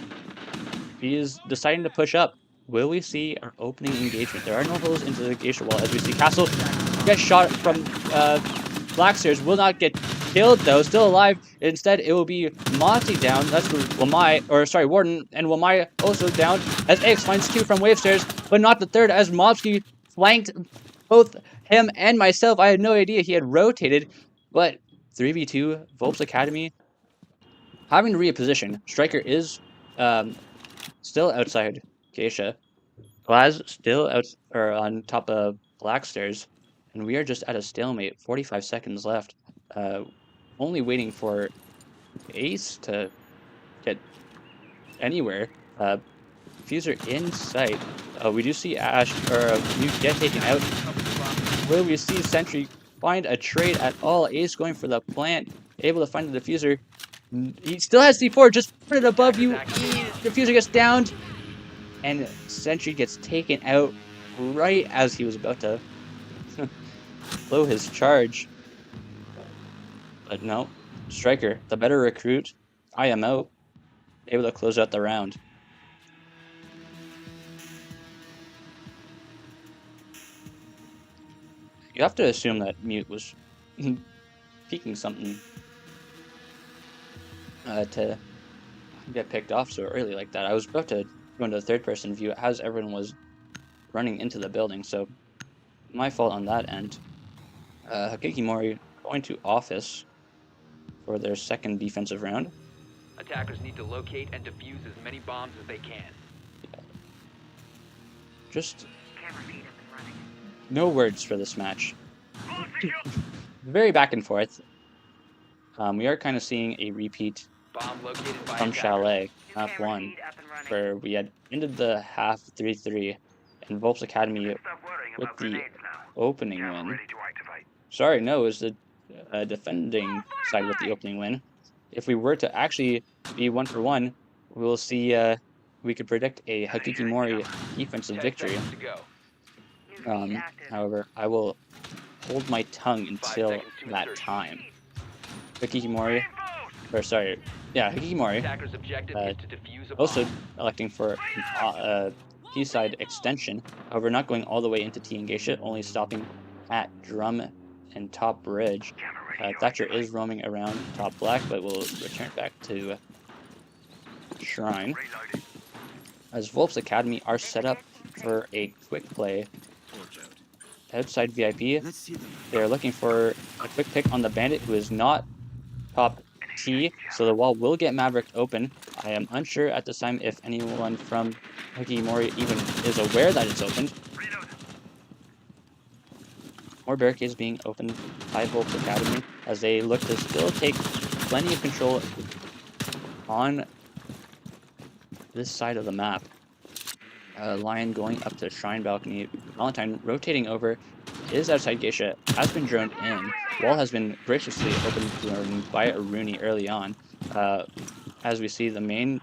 he is deciding to push up. Will we see our opening engagement? There are no holes into the Geisha wall, as we see Castle get shot from Blackstairs. Will not get killed though, still alive. Instead, it will be Monty down. That's Warden, and Wamai also down as AX finds 2 from wave stairs, but not the third as Mobsky flanked both him and myself. I had no idea he had rotated, but 3v2 Volpz Academy having to reposition. Striker is still outside Geisha. Glaz still out or on top of Black Stairs, and we are just at a stalemate. 45 seconds left. Only waiting for Ace to get anywhere. Fuser in sight. We do see Ash or Mute get taken out. Will we see Sentry find a trade at all? Ace going for the plant, able to find the diffuser. He still has C4, just put it above you. Diffuser gets downed, and Sentry gets taken out right as he was about to blow his charge. But no, Striker, the better recruit, I am out, able to close out the round. You have to assume that Mute was peeking something to get picked off so early like that. I was about to go into third-person view as everyone was running into the building, so my fault on that end. Hakikimori going to office for their second defensive round. Attackers need to locate and defuse as many bombs as they can. Just no words for this match. Very back and forth. We are kind of seeing a repeat from Chalet, half 1, where we had ended the half 3-3, and Volpz Academy with the opening win. Sorry, no, it was the defending side with the opening win. If we were to actually be 1-for-1, we'll see we could predict a Hakikimori defensive victory. However, I will hold my tongue until that time. Hakikimori, also electing for T-side extension. However, not going all the way into T and Geisha, only stopping at Drum and Top Bridge. Thatcher is roaming around Top Black, but will return back to Shrine. As Volpz Academy are set up for a quick play outside VIP. They're looking for a quick pick on the Bandit, who is not top T, so the wall will get Maverick open. I am unsure at this time if anyone from Hakikimori even is aware that it's opened. More barricades being opened by Volpz Academy as they look to still take plenty of control on this side of the map. Lion going up to Shrine Balcony. Valentine rotating over, is outside Geisha, has been droned in. Wall has been graciously opened by Rooney early on. As we see the main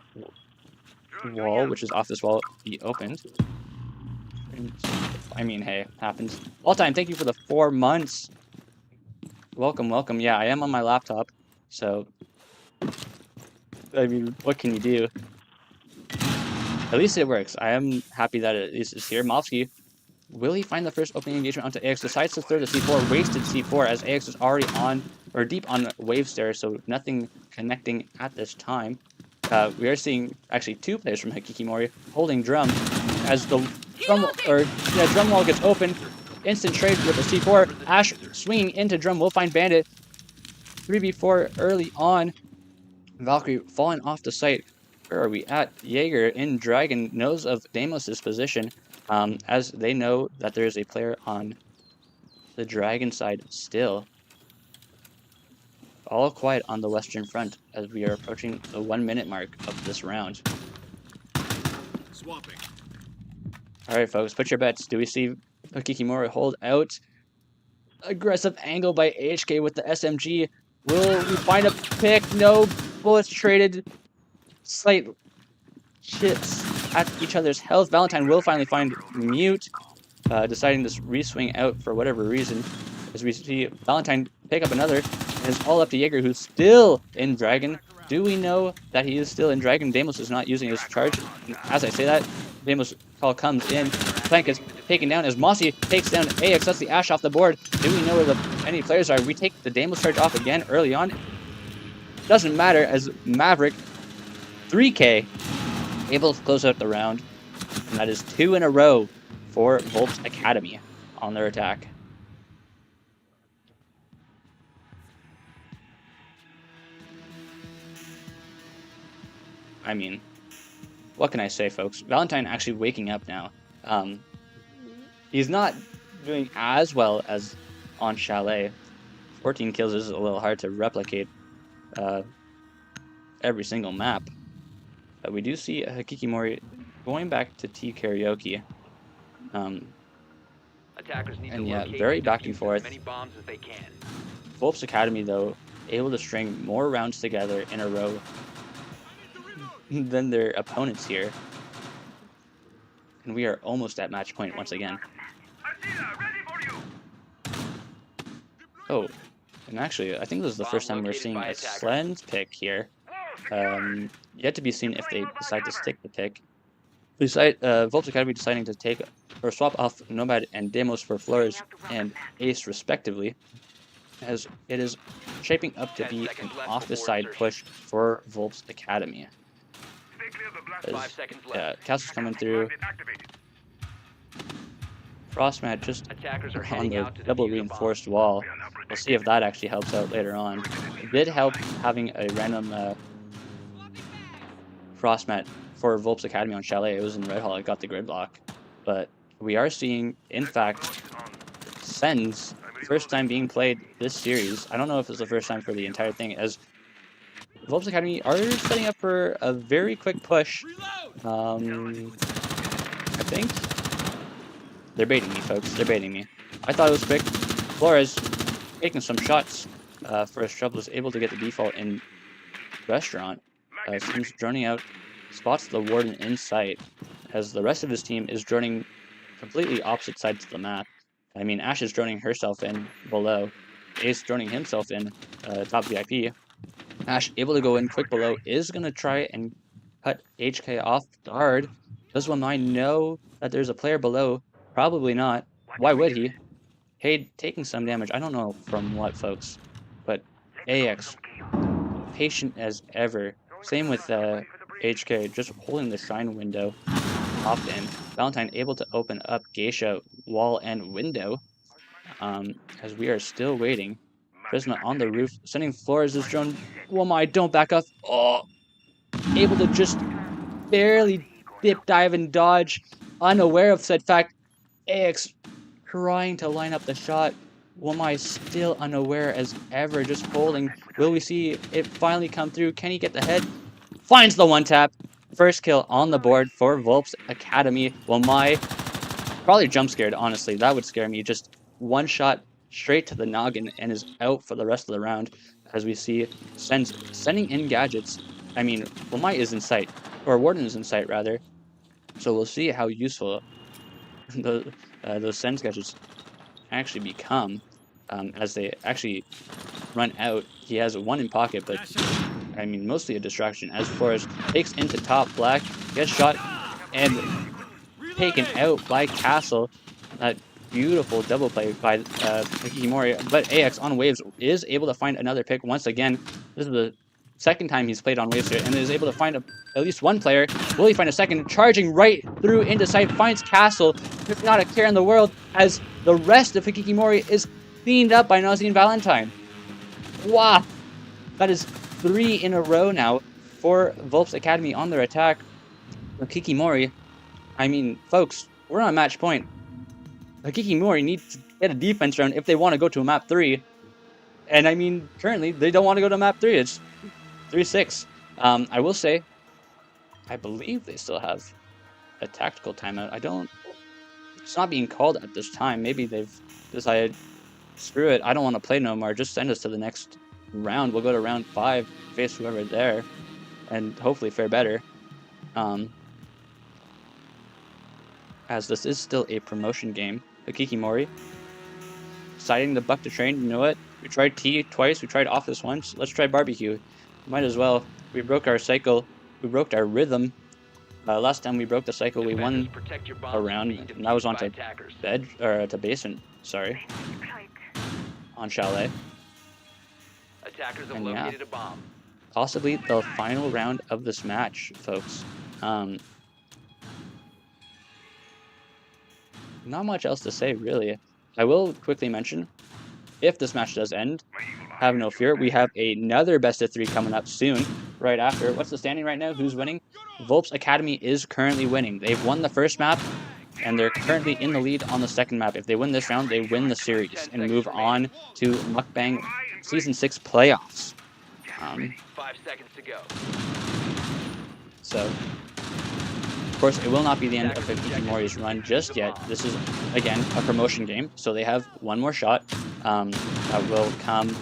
wall, which is office wall, be opened. I mean, hey, happens. All time, thank you for the 4 months. Welcome, welcome. Yeah, I am on my laptop, so I mean, what can you do? At least it works. I am happy that it is here. Mofsky, will he find the first opening engagement onto AX? Decides to throw the C4, wasted C4 as AX is already on, or deep on wave stairs, so nothing connecting at this time. We are seeing actually 2 players from Hakikimori holding drum as the drum wall gets open. Instant trade with the C4. Ash swinging into drum will find Bandit. 3v4 early on. Valkyrie falling off the site. Where are we at? Jaeger in Dragon knows of Deimos' position, as they know that there is a player on the Dragon side still. All quiet on the Western Front as we are approaching the 1 minute mark of this round. Swapping. Alright folks, put your bets. Do we see Hakikimori hold out? Aggressive angle by HK with the SMG. Will we find a pick? No. Bullets traded. Slight chips at each other's health. Valentine will finally find Mute, deciding to re-swing out for whatever reason. As we see Valentine pick up another, and it's all up to Jaeger, who's still in Dragon. Do we know that he is still in Dragon? Deimos is not using his charge. As I say that, Deimos call comes in. Plank is taken down as Mossy takes down AX. That's the Ash off the board. Do we know where the any players are. We take the Daimler charge off again early on. Doesn't matter as Maverick 3K able to close out the round. And that is 2 in a row for Volpz Academy on their attack. I mean, what can I say, folks? Valentine actually waking up now. He's not doing as well as on Chalet. 14 kills is a little hard to replicate every single map. But we do see Hakikimori going back to T Karaoke. Attackers need And to yeah, locate very and back defuse and forth. as many bombs as they can. Volpz Academy, though, able to string more rounds together in a row than their opponents here. And we are almost at match point once again. Oh, and actually, I think this is the first time we're seeing a Slen's pick here. Yet to be seen if they decide to stick the pick. Volpz Academy deciding to take or swap off Nomad and Demos for Flores and Ace respectively, as it is shaping up to be an off-the-side push for Volpz Academy. Castle's coming through. Frostmat just on the double reinforced wall. We'll see if that actually helps out later on. It did help having a random Frostmat for Volpz Academy on Chalet. It was in Red Hall. It got the grid block. But we are seeing, in fact, Sen's first time being played this series. I don't know if it's the first time for the entire thing, as Volpz Academy are setting up for a very quick push. I think they're baiting me, folks. They're baiting me. I thought it was quick. Flores taking some shots. First Trouble is able to get the default in restaurant. Seems droning out, spots the Warden in sight, as the rest of his team is droning completely opposite sides of the map. I mean, Ash is droning herself in below. Ace droning himself in top VIP. Ash able to go in quick below, is going to try and cut HK off guard. Does Wamai know that there's a player below? Probably not. Why would he? Cade taking some damage. I don't know from what, folks. But AX, patient as ever. Same with HK, just holding the shrine window. Popped in. Valentine able to open up Geisha wall and window. As we are still waiting. Prisma on the roof, sending Flores' drone. Oh my, don't back up. Oh! Able to just barely dip, dive, and dodge. Unaware of said fact. AX trying to line up the shot. Wamai still unaware as ever, just holding. Will we see it finally come through? Can he get the head? Finds the one tap. First kill on the board for Volpz Academy. Wamai probably jump scared, honestly. That would scare me. Just one shot straight to the noggin and is out for the rest of the round. As we see sending in gadgets. I mean, Wamai is in sight, or Warden is in sight rather. So we'll see how useful those Sen's gadgets actually become as they actually run out. He has one in pocket, but I mean mostly a distraction. As Flores takes into top black, gets shot and taken out by Castle. That beautiful double play by Hakikimori, but AX on waves is able to find another pick once again. This is the second time he's played on waves here and is able to find at least one player. Will he find a second? Charging right through into sight, finds Castle. There's not a care in the world as the rest of Hakikimori is cleaned up by Nazi and Valentine. Wow! That is 3 in a row now for Volpz Academy on their attack. Hakikimori, I mean, folks, we're on match point. Hakikimori needs to get a defense round if they want to go to a map 3. And I mean, currently, they don't want to go to map 3. It's 3-6. I will say, I believe they still have a tactical timeout. It's not being called at this time. Maybe they've decided, screw it, I don't want to play no more. Just send us to the next round. We'll go to round 5, face whoever's there, and hopefully fare better. As this is still a promotion game. Hakikimori deciding to buck the train. You know what? We tried T twice. We tried office once. Let's try barbecue. Might as well. We broke our cycle. We broke our rhythm. Last time we broke the cycle, we won a round, and that was on to bed or to basement. Sorry. on Chalet. Attackers have And yeah, located a bomb. possibly the final round of this match, folks. Not much else to say, really. I will quickly mention, if this match does end, have no fear. We have another best of 3 coming up soon, right after. What's the standing right now? Who's winning? Volpz Academy is currently winning. They've won the first map, and they're currently in the lead on the second map. If they win this round, they win the series and move on to Mukbang Season 6 playoffs. 5 seconds to go. So, of course, it will not be the end of Hakikimori's run just yet. This is, again, a promotion game, so they have one more shot that will come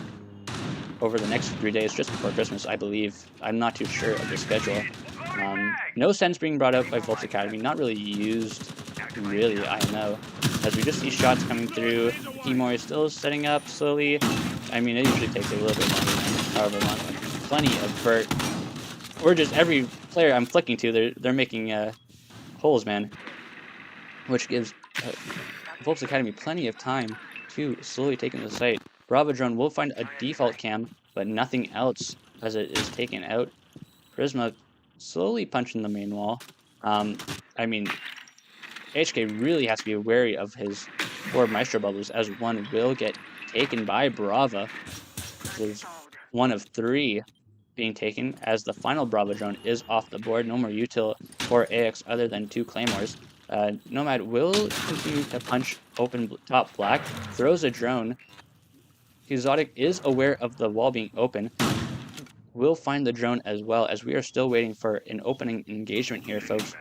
over the next 3 days, just before Christmas, I believe. I'm not too sure of the schedule. No sense being brought out by Volpz Academy, not really used, really, I know. As we just see shots coming through, Hakikimori is still setting up slowly. I mean, it usually takes a little bit longer than however long. Plenty of Burt. Or just every player I'm flicking to, they're making holes, man. Which gives Volpz Academy plenty of time to slowly take in the site. Bravo Drone will find a default cam, but nothing else as it is taken out. Prisma slowly punching the main wall. I mean, HK really has to be wary of his 4 Maestro bubbles, as one will get taken by Brava. There's 1 of 3 being taken, as the final Bravo drone is off the board. No more util for AX other than 2 claymores. Nomad will continue to punch open top black, throws a drone. Exotic is aware of the wall being open. Will find the drone as well, as we are still waiting for an opening engagement here, folks.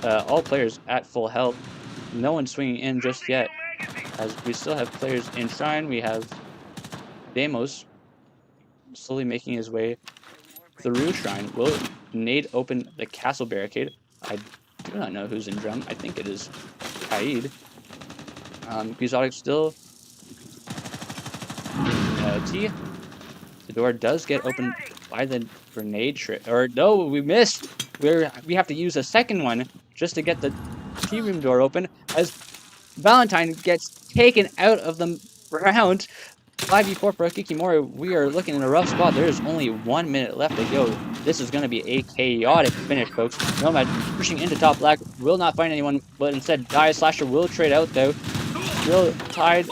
All players at full health. No one swinging in just yet, as we still have players in Shrine. We have Demos slowly making his way through Shrine. Will nade open the castle barricade. I do not know who's in drum. I think it is Kaid. Exotic still T. The door does get opened by the grenade trick. Or no, we missed. We have to use a second one just to get the T room door open, as Valentine gets taken out of the round. 5v4 for Hakikimori. We are looking in a rough spot. There is only 1 minute left to go. This is going to be a chaotic finish, folks. Nomad pushing into top black. Will not find anyone, but instead dies. Slasher will trade out, though. Still tied.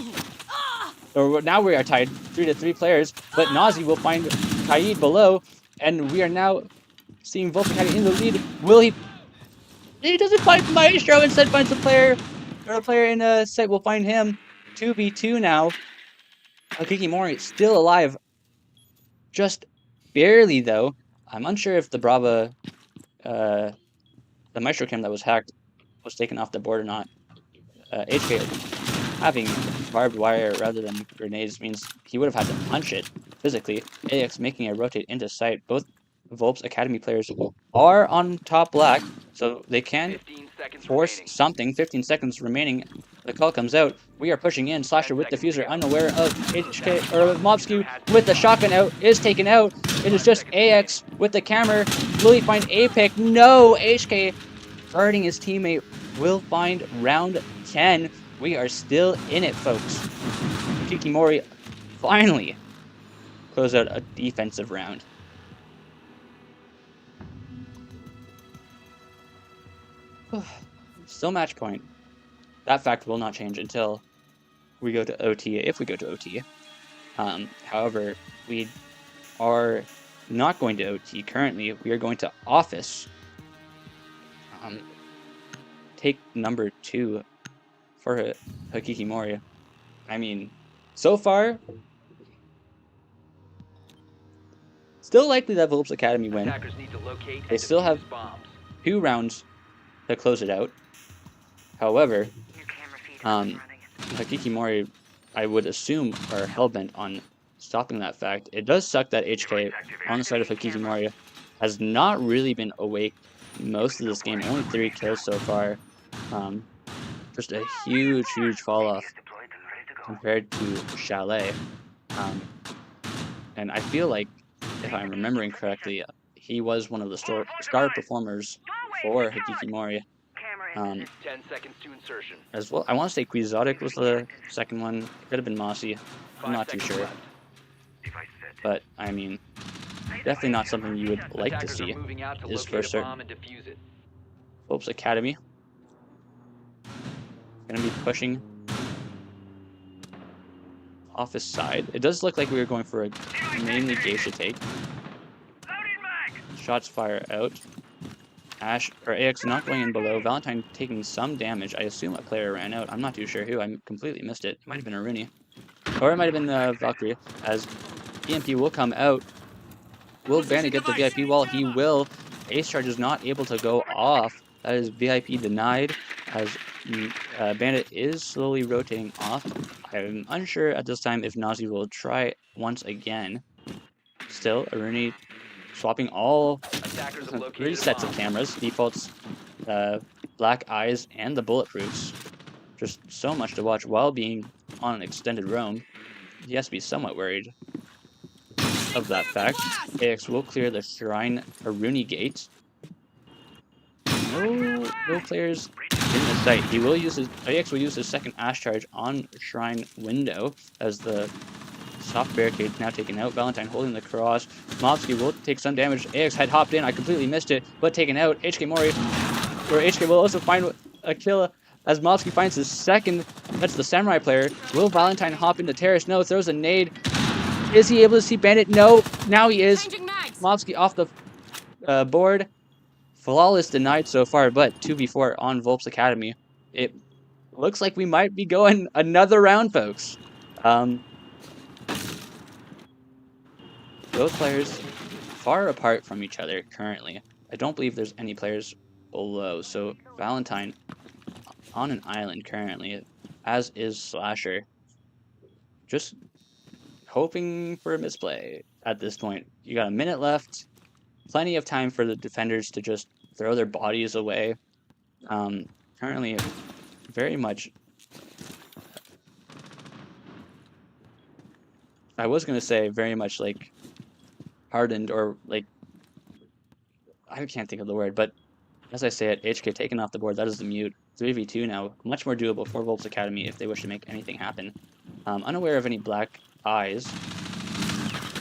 Or now we are tied, 3-3 players, but Nazi will find Kaid below, and we are now seeing Volpz Academy in the lead. Will he? He doesn't find Maestro, instead finds the player, or a player in site will find him. 2v2 now. Hakikimori still alive, just barely though. I'm unsure if the Brava, the Maestro cam that was hacked was taken off the board or not. HK having barbed wire rather than grenades means he would have had to punch it physically. AX making a rotate into sight. Both Volpz Academy players are on top black, so they can force something. 15 seconds remaining. The call comes out. We are pushing in. Slasher with diffuser, unaware of HK or Mobskew with the shotgun out, is taken out. It is just AX with the camera. Will he find Apex? No! HK guarding his teammate will find round 10. We are still in it, folks. Hakikimori finally close out a defensive round. Still match point. That fact will not change until we go to OT, if we go to OT. However, we are not going to OT currently. We are going to office. Take number 2 for Hakikimori. I mean, so far, still likely that Volpz Academy win. They still have 2 rounds to close it out. However, Hakikimori, I would assume, are hellbent on stopping that fact. It does suck that HK, on the side of Hakikimori, has not really been awake most of this game. Only 3 kills so far. Just a huge fall off compared to Chalet. And I feel like, if I'm remembering correctly, he was one of the star performers for Hakikimori. 10 seconds to insertion. As well. I want to say Quixotic was the second one. Could have been Mossy. I'm not too sure. But, I mean, definitely not something you would like to see. Is for certain. Volpz Academy. Gonna be pushing off his side. It does look like we were going for a mainly geisha take. Shots fire out. Ash or AX not going in below. Valentine taking some damage. I assume a player ran out. I'm not too sure who. I completely missed it. It might have been a Rooney. Or it might have been Valkyrie. As EMP will come out. Will Bandit get the VIP wall? He will. Ace charge is not able to go off. That is VIP denied. As Bandit is slowly rotating off. I'm unsure at this time if Nazi will try once again. Still, Rooney swapping all 3 sets of cameras, defaults, black eyes, and the bulletproofs. Just so much to watch while being on an extended roam. He has to be somewhat worried of that fact. AX will clear the Shrine Rooney gate. No players in the site. He will use his AX will use his second Ash charge on Shrine window as the soft barricade now taken out. Valentine holding the cross. Mobsky will take some damage. AX had hopped in. I completely missed it, but taken out. Hakikimori, or HK will also find a kill as Mobsky finds his second. That's the Samurai player. Will Valentine hop into Terrace? No, throws a nade. Is he able to see Bandit? No. Now he is. Mobsky off the board. Flawless denied so far, but 2v4 on Volpz Academy. It looks like we might be going another round, folks. Both players far apart from each other currently. I don't believe there's any players below. So Valentine on an island currently, as is Slasher. Just hoping for a misplay at this point. You got a minute left. Plenty of time for the defenders to just throw their bodies away. Currently, very much... I was going to say very much like hardened or like... I can't think of the word, but as I say it, HK taken off the board. That is the mute. 3v2 now. Much more doable for Volpz Academy if they wish to make anything happen. Unaware of any black eyes.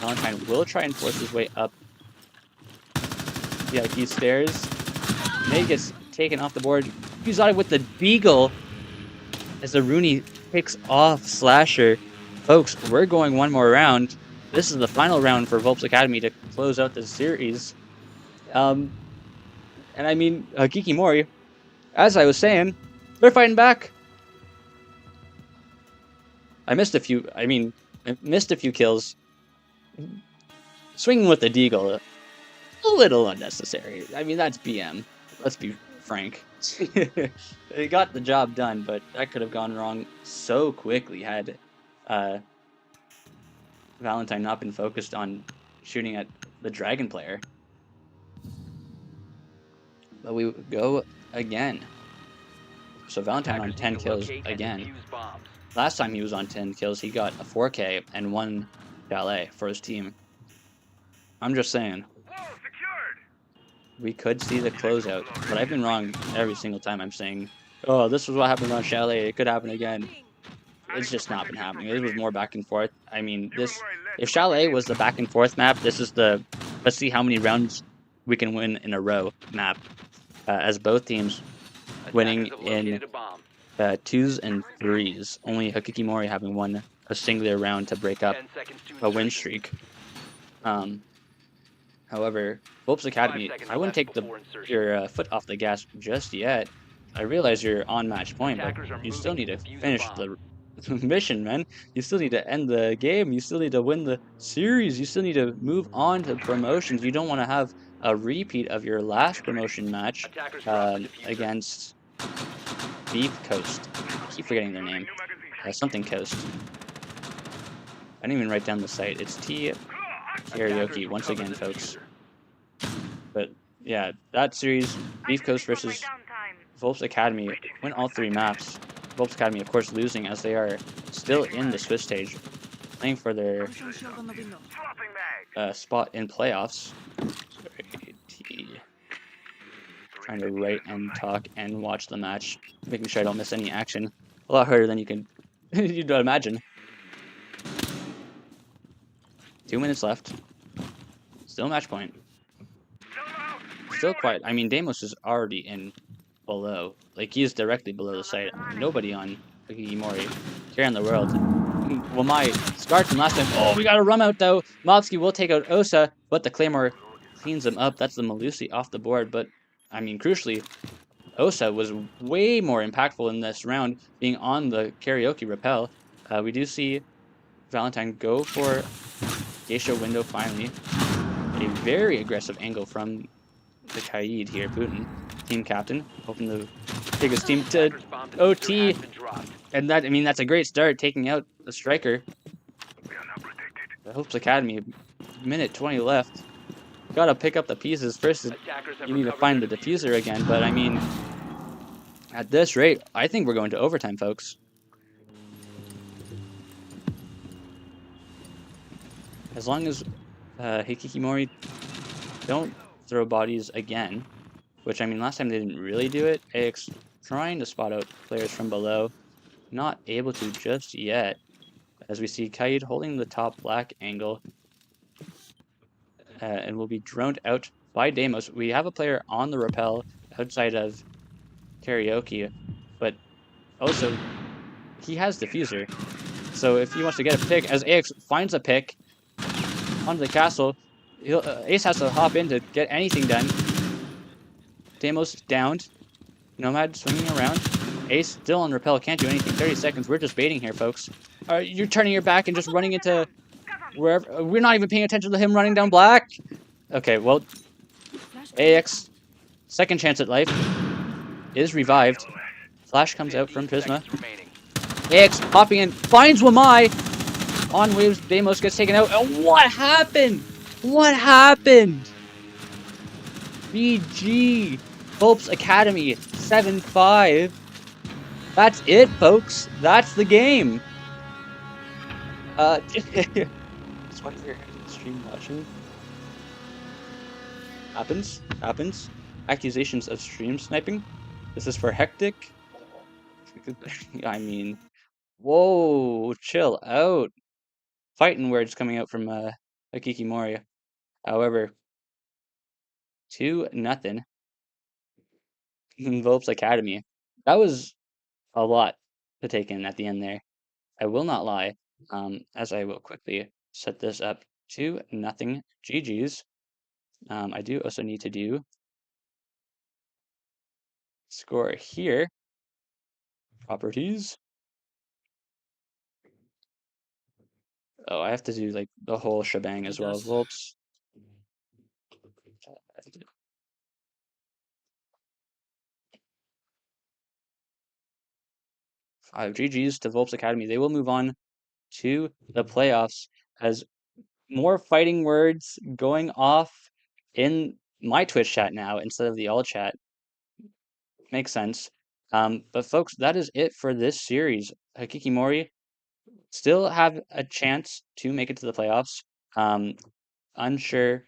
Valentine will try and force his way up VIP stairs. May gets taken off the board. Quixotic with the Beagle as the Rooney picks off Slasher. Folks, we're going one more round. This is the final round for Volpz Academy to close out the series. And I mean, Hakikimori, as I was saying, they're fighting back. I missed a few kills. Swinging with the Deagle, a little unnecessary. I mean, that's BM. Let's be frank. They got the job done, but that could have gone wrong so quickly had Valentine not been focused on shooting at the Dragon player. But we go again. So Valentine on 10 kills again. Last time he was on 10 kills, he got a 4K and 1 Chalet for his team. I'm just saying. We could see the closeout, but I've been wrong every single time I'm saying, oh, this was what happened on Chalet, it could happen again. It's just not been happening. It was more back and forth. I mean, if Chalet was the back and forth map, this is the let's see how many rounds we can win in a row map. As both teams winning in 2s and 3s. Only Hakikimori having won a singular round to break up a win streak. However, Volpz Academy, I wouldn't take your foot off the gas just yet. I realize you're on match point, but you still need to finish the mission, man. You still need to end the game. You still need to win the series. You still need to move on to promotions. You don't want to have a repeat of your last promotion match against Beef Coast. I keep forgetting their name. Something Coast. I didn't even write down the site. It's T Karaoke once again, folks. But yeah, that series, Beef Coast versus Volpz Academy, win all 3 maps. Volpz Academy, of course, losing as they are still in the Swiss stage, playing for their spot in playoffs. Sorry, trying to write and talk and watch the match, making sure I don't miss any action. A lot harder than you can you'd imagine. 2 minutes left. Still match point. Still quiet. I mean, Deimos is already in below. Like, he's directly below the site. Nobody on Hakikimori care in the world. Well, my scarred from last time. Oh, we got a rum out, though. Mobsky will take out Osa, but the Claymore cleans him up. That's the Malusi off the board. But, I mean, crucially, Osa was way more impactful in this round, being on the karaoke rappel. We do see Valentine go for Geisha window finally. A very aggressive angle from the Kaid here, Putin, team captain, hoping to take his team to OT. And that, I mean, that's a great start, taking out the striker. The Volpz Academy, minute 20 left. Gotta pick up the pieces. First, you need to find the diffuser again, but I mean, at this rate, I think we're going to overtime, folks. As long as Hakikimori don't throw bodies again, which, I mean, last time they didn't really do it. AX trying to spot out players from below, not able to just yet, as we see Kaid holding the top black angle, and will be droned out by Deimos. We have a player on the rappel outside of karaoke, but also he has diffuser. So if he wants to get a pick, as AX finds a pick onto the castle, Ace has to hop in to get anything done. Deimos downed. Nomad swinging around. Ace still on rappel, can't do anything. 30 seconds, we're just baiting here, folks. You're turning your back and just running into wherever. We're not even paying attention to him running down black. Okay, well, AX, second chance at life, is revived. Flash comes out from Prisma. AX hopping in, finds Wamai. On waves, Deimos gets taken out. And what happened? What happened? BG. Volpz Academy, 7-5. That's it, folks. That's the game. Just wonder if you're stream watching. Happens. Accusations of stream sniping. This is for Hectic. I mean, whoa, chill out. Fighting words coming out from Hakikimori. However, 2-0. Volpz Academy. That was a lot to take in at the end there. I will not lie, as I will quickly set this up 2-0 GG's. I do also need to do score here. Properties. Oh, I have to do like the whole shebang as well. Volpz. 5 GG's to Volpz Academy. They will move on to the playoffs as more fighting words going off in my Twitch chat now instead of the all chat. Makes sense. But folks, that is it for this series. Hakikimori still have a chance to make it to the playoffs. Unsure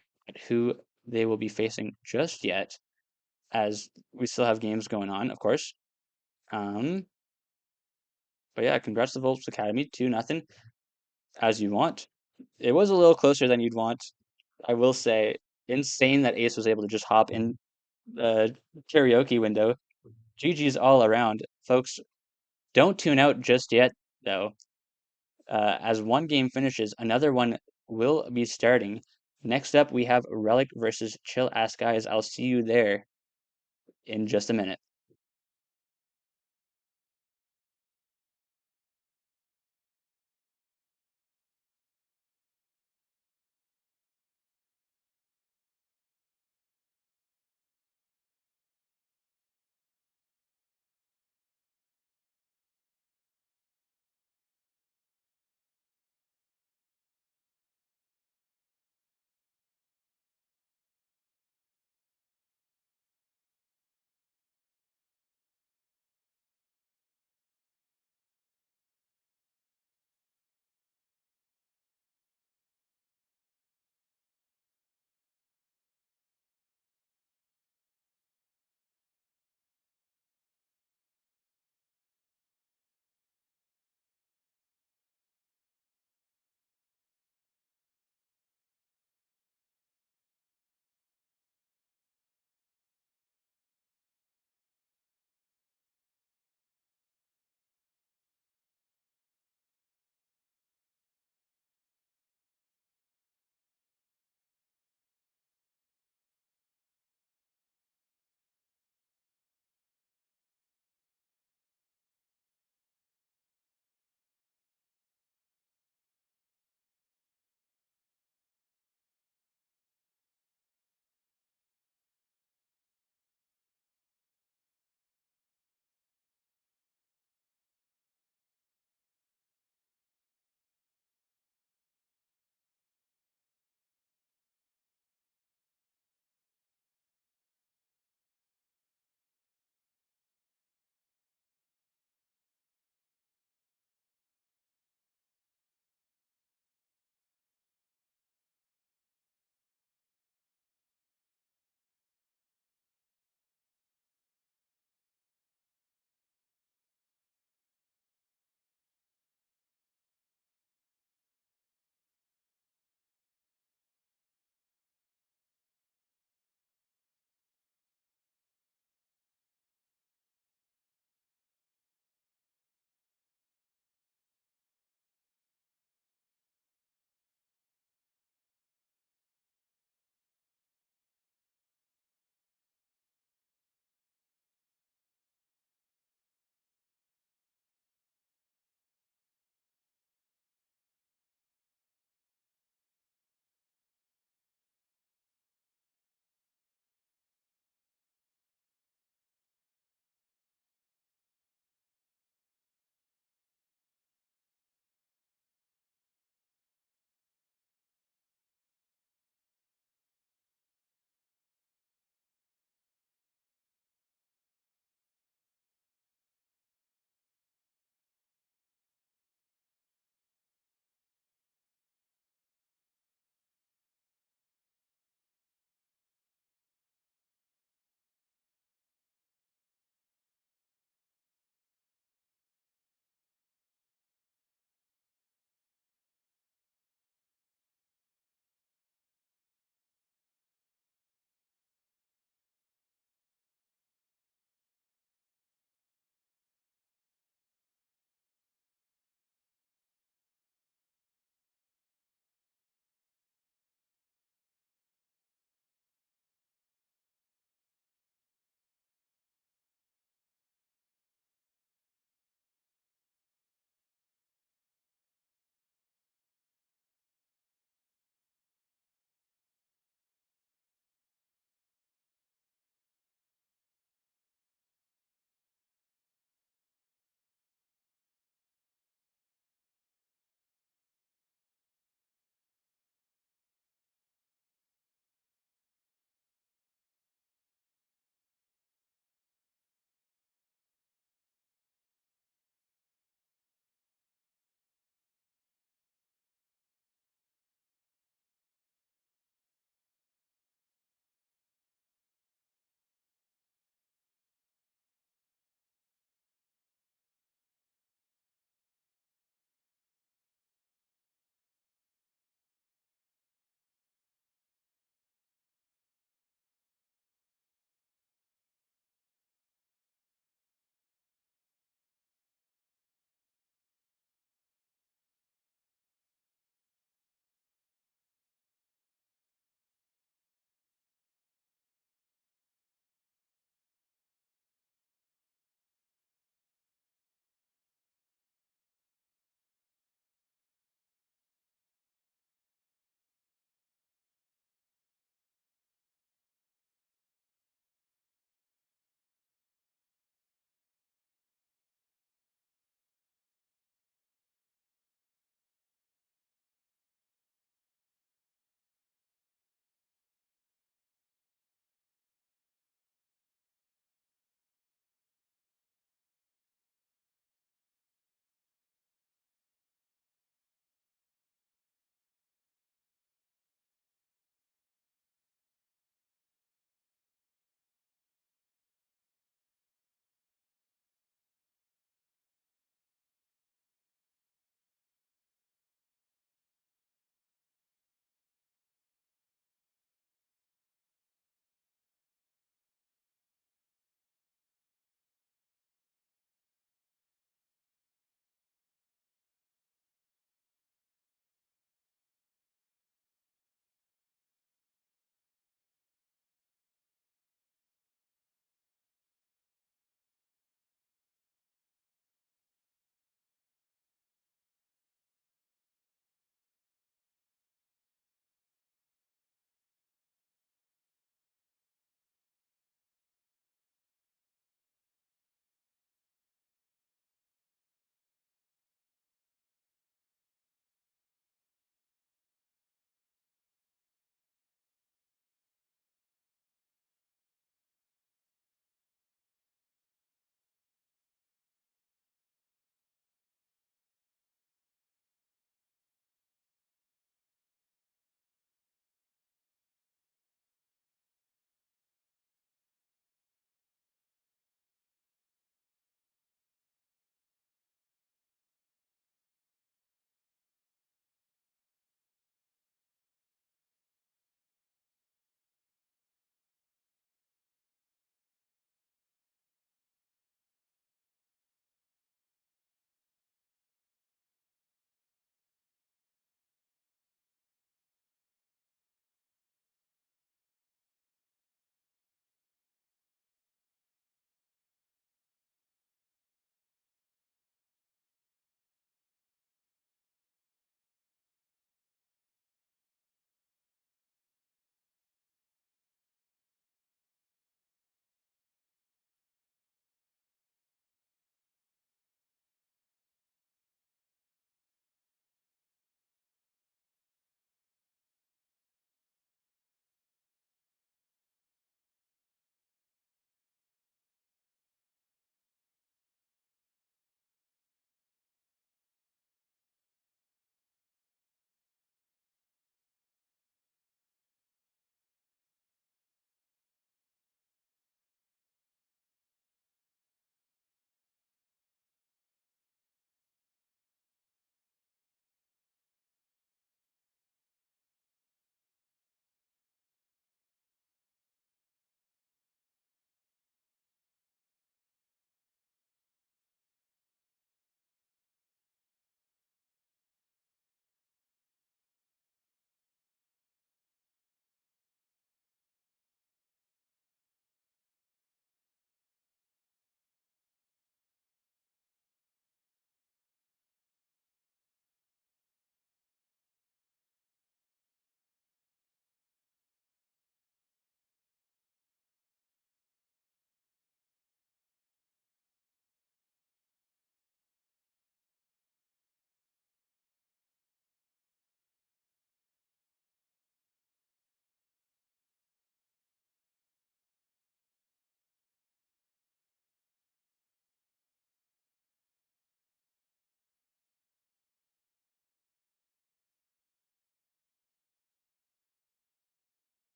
who they will be facing just yet, as we still have games going on, of course. But yeah, congrats to Volpz Academy, 2-0, as you want. It was a little closer than you'd want, I will say. Insane that Ace was able to just hop in the karaoke window. GG's all around. Folks, don't tune out just yet, though. As one game finishes, another one will be starting. Next up, we have Relic versus Chill Ass Guys. I'll see you there in just a minute.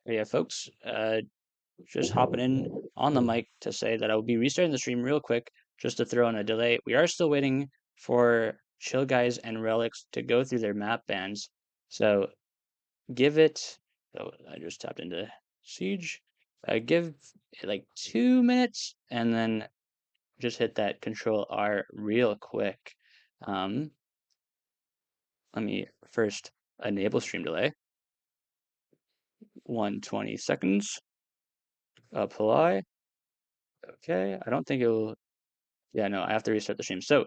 Yeah, folks, just hopping in on the mic to say that I will be restarting the stream real quick just to throw in a delay. We are still waiting for Chill Guys and Relics to go through their map bans. So give it, oh, I just tapped into Siege. Give it like 2 minutes and then just hit that Control R real quick. Let me first enable stream delay. 120 seconds. Apply. Okay, I don't think it will. Yeah, no, I have to restart the stream. So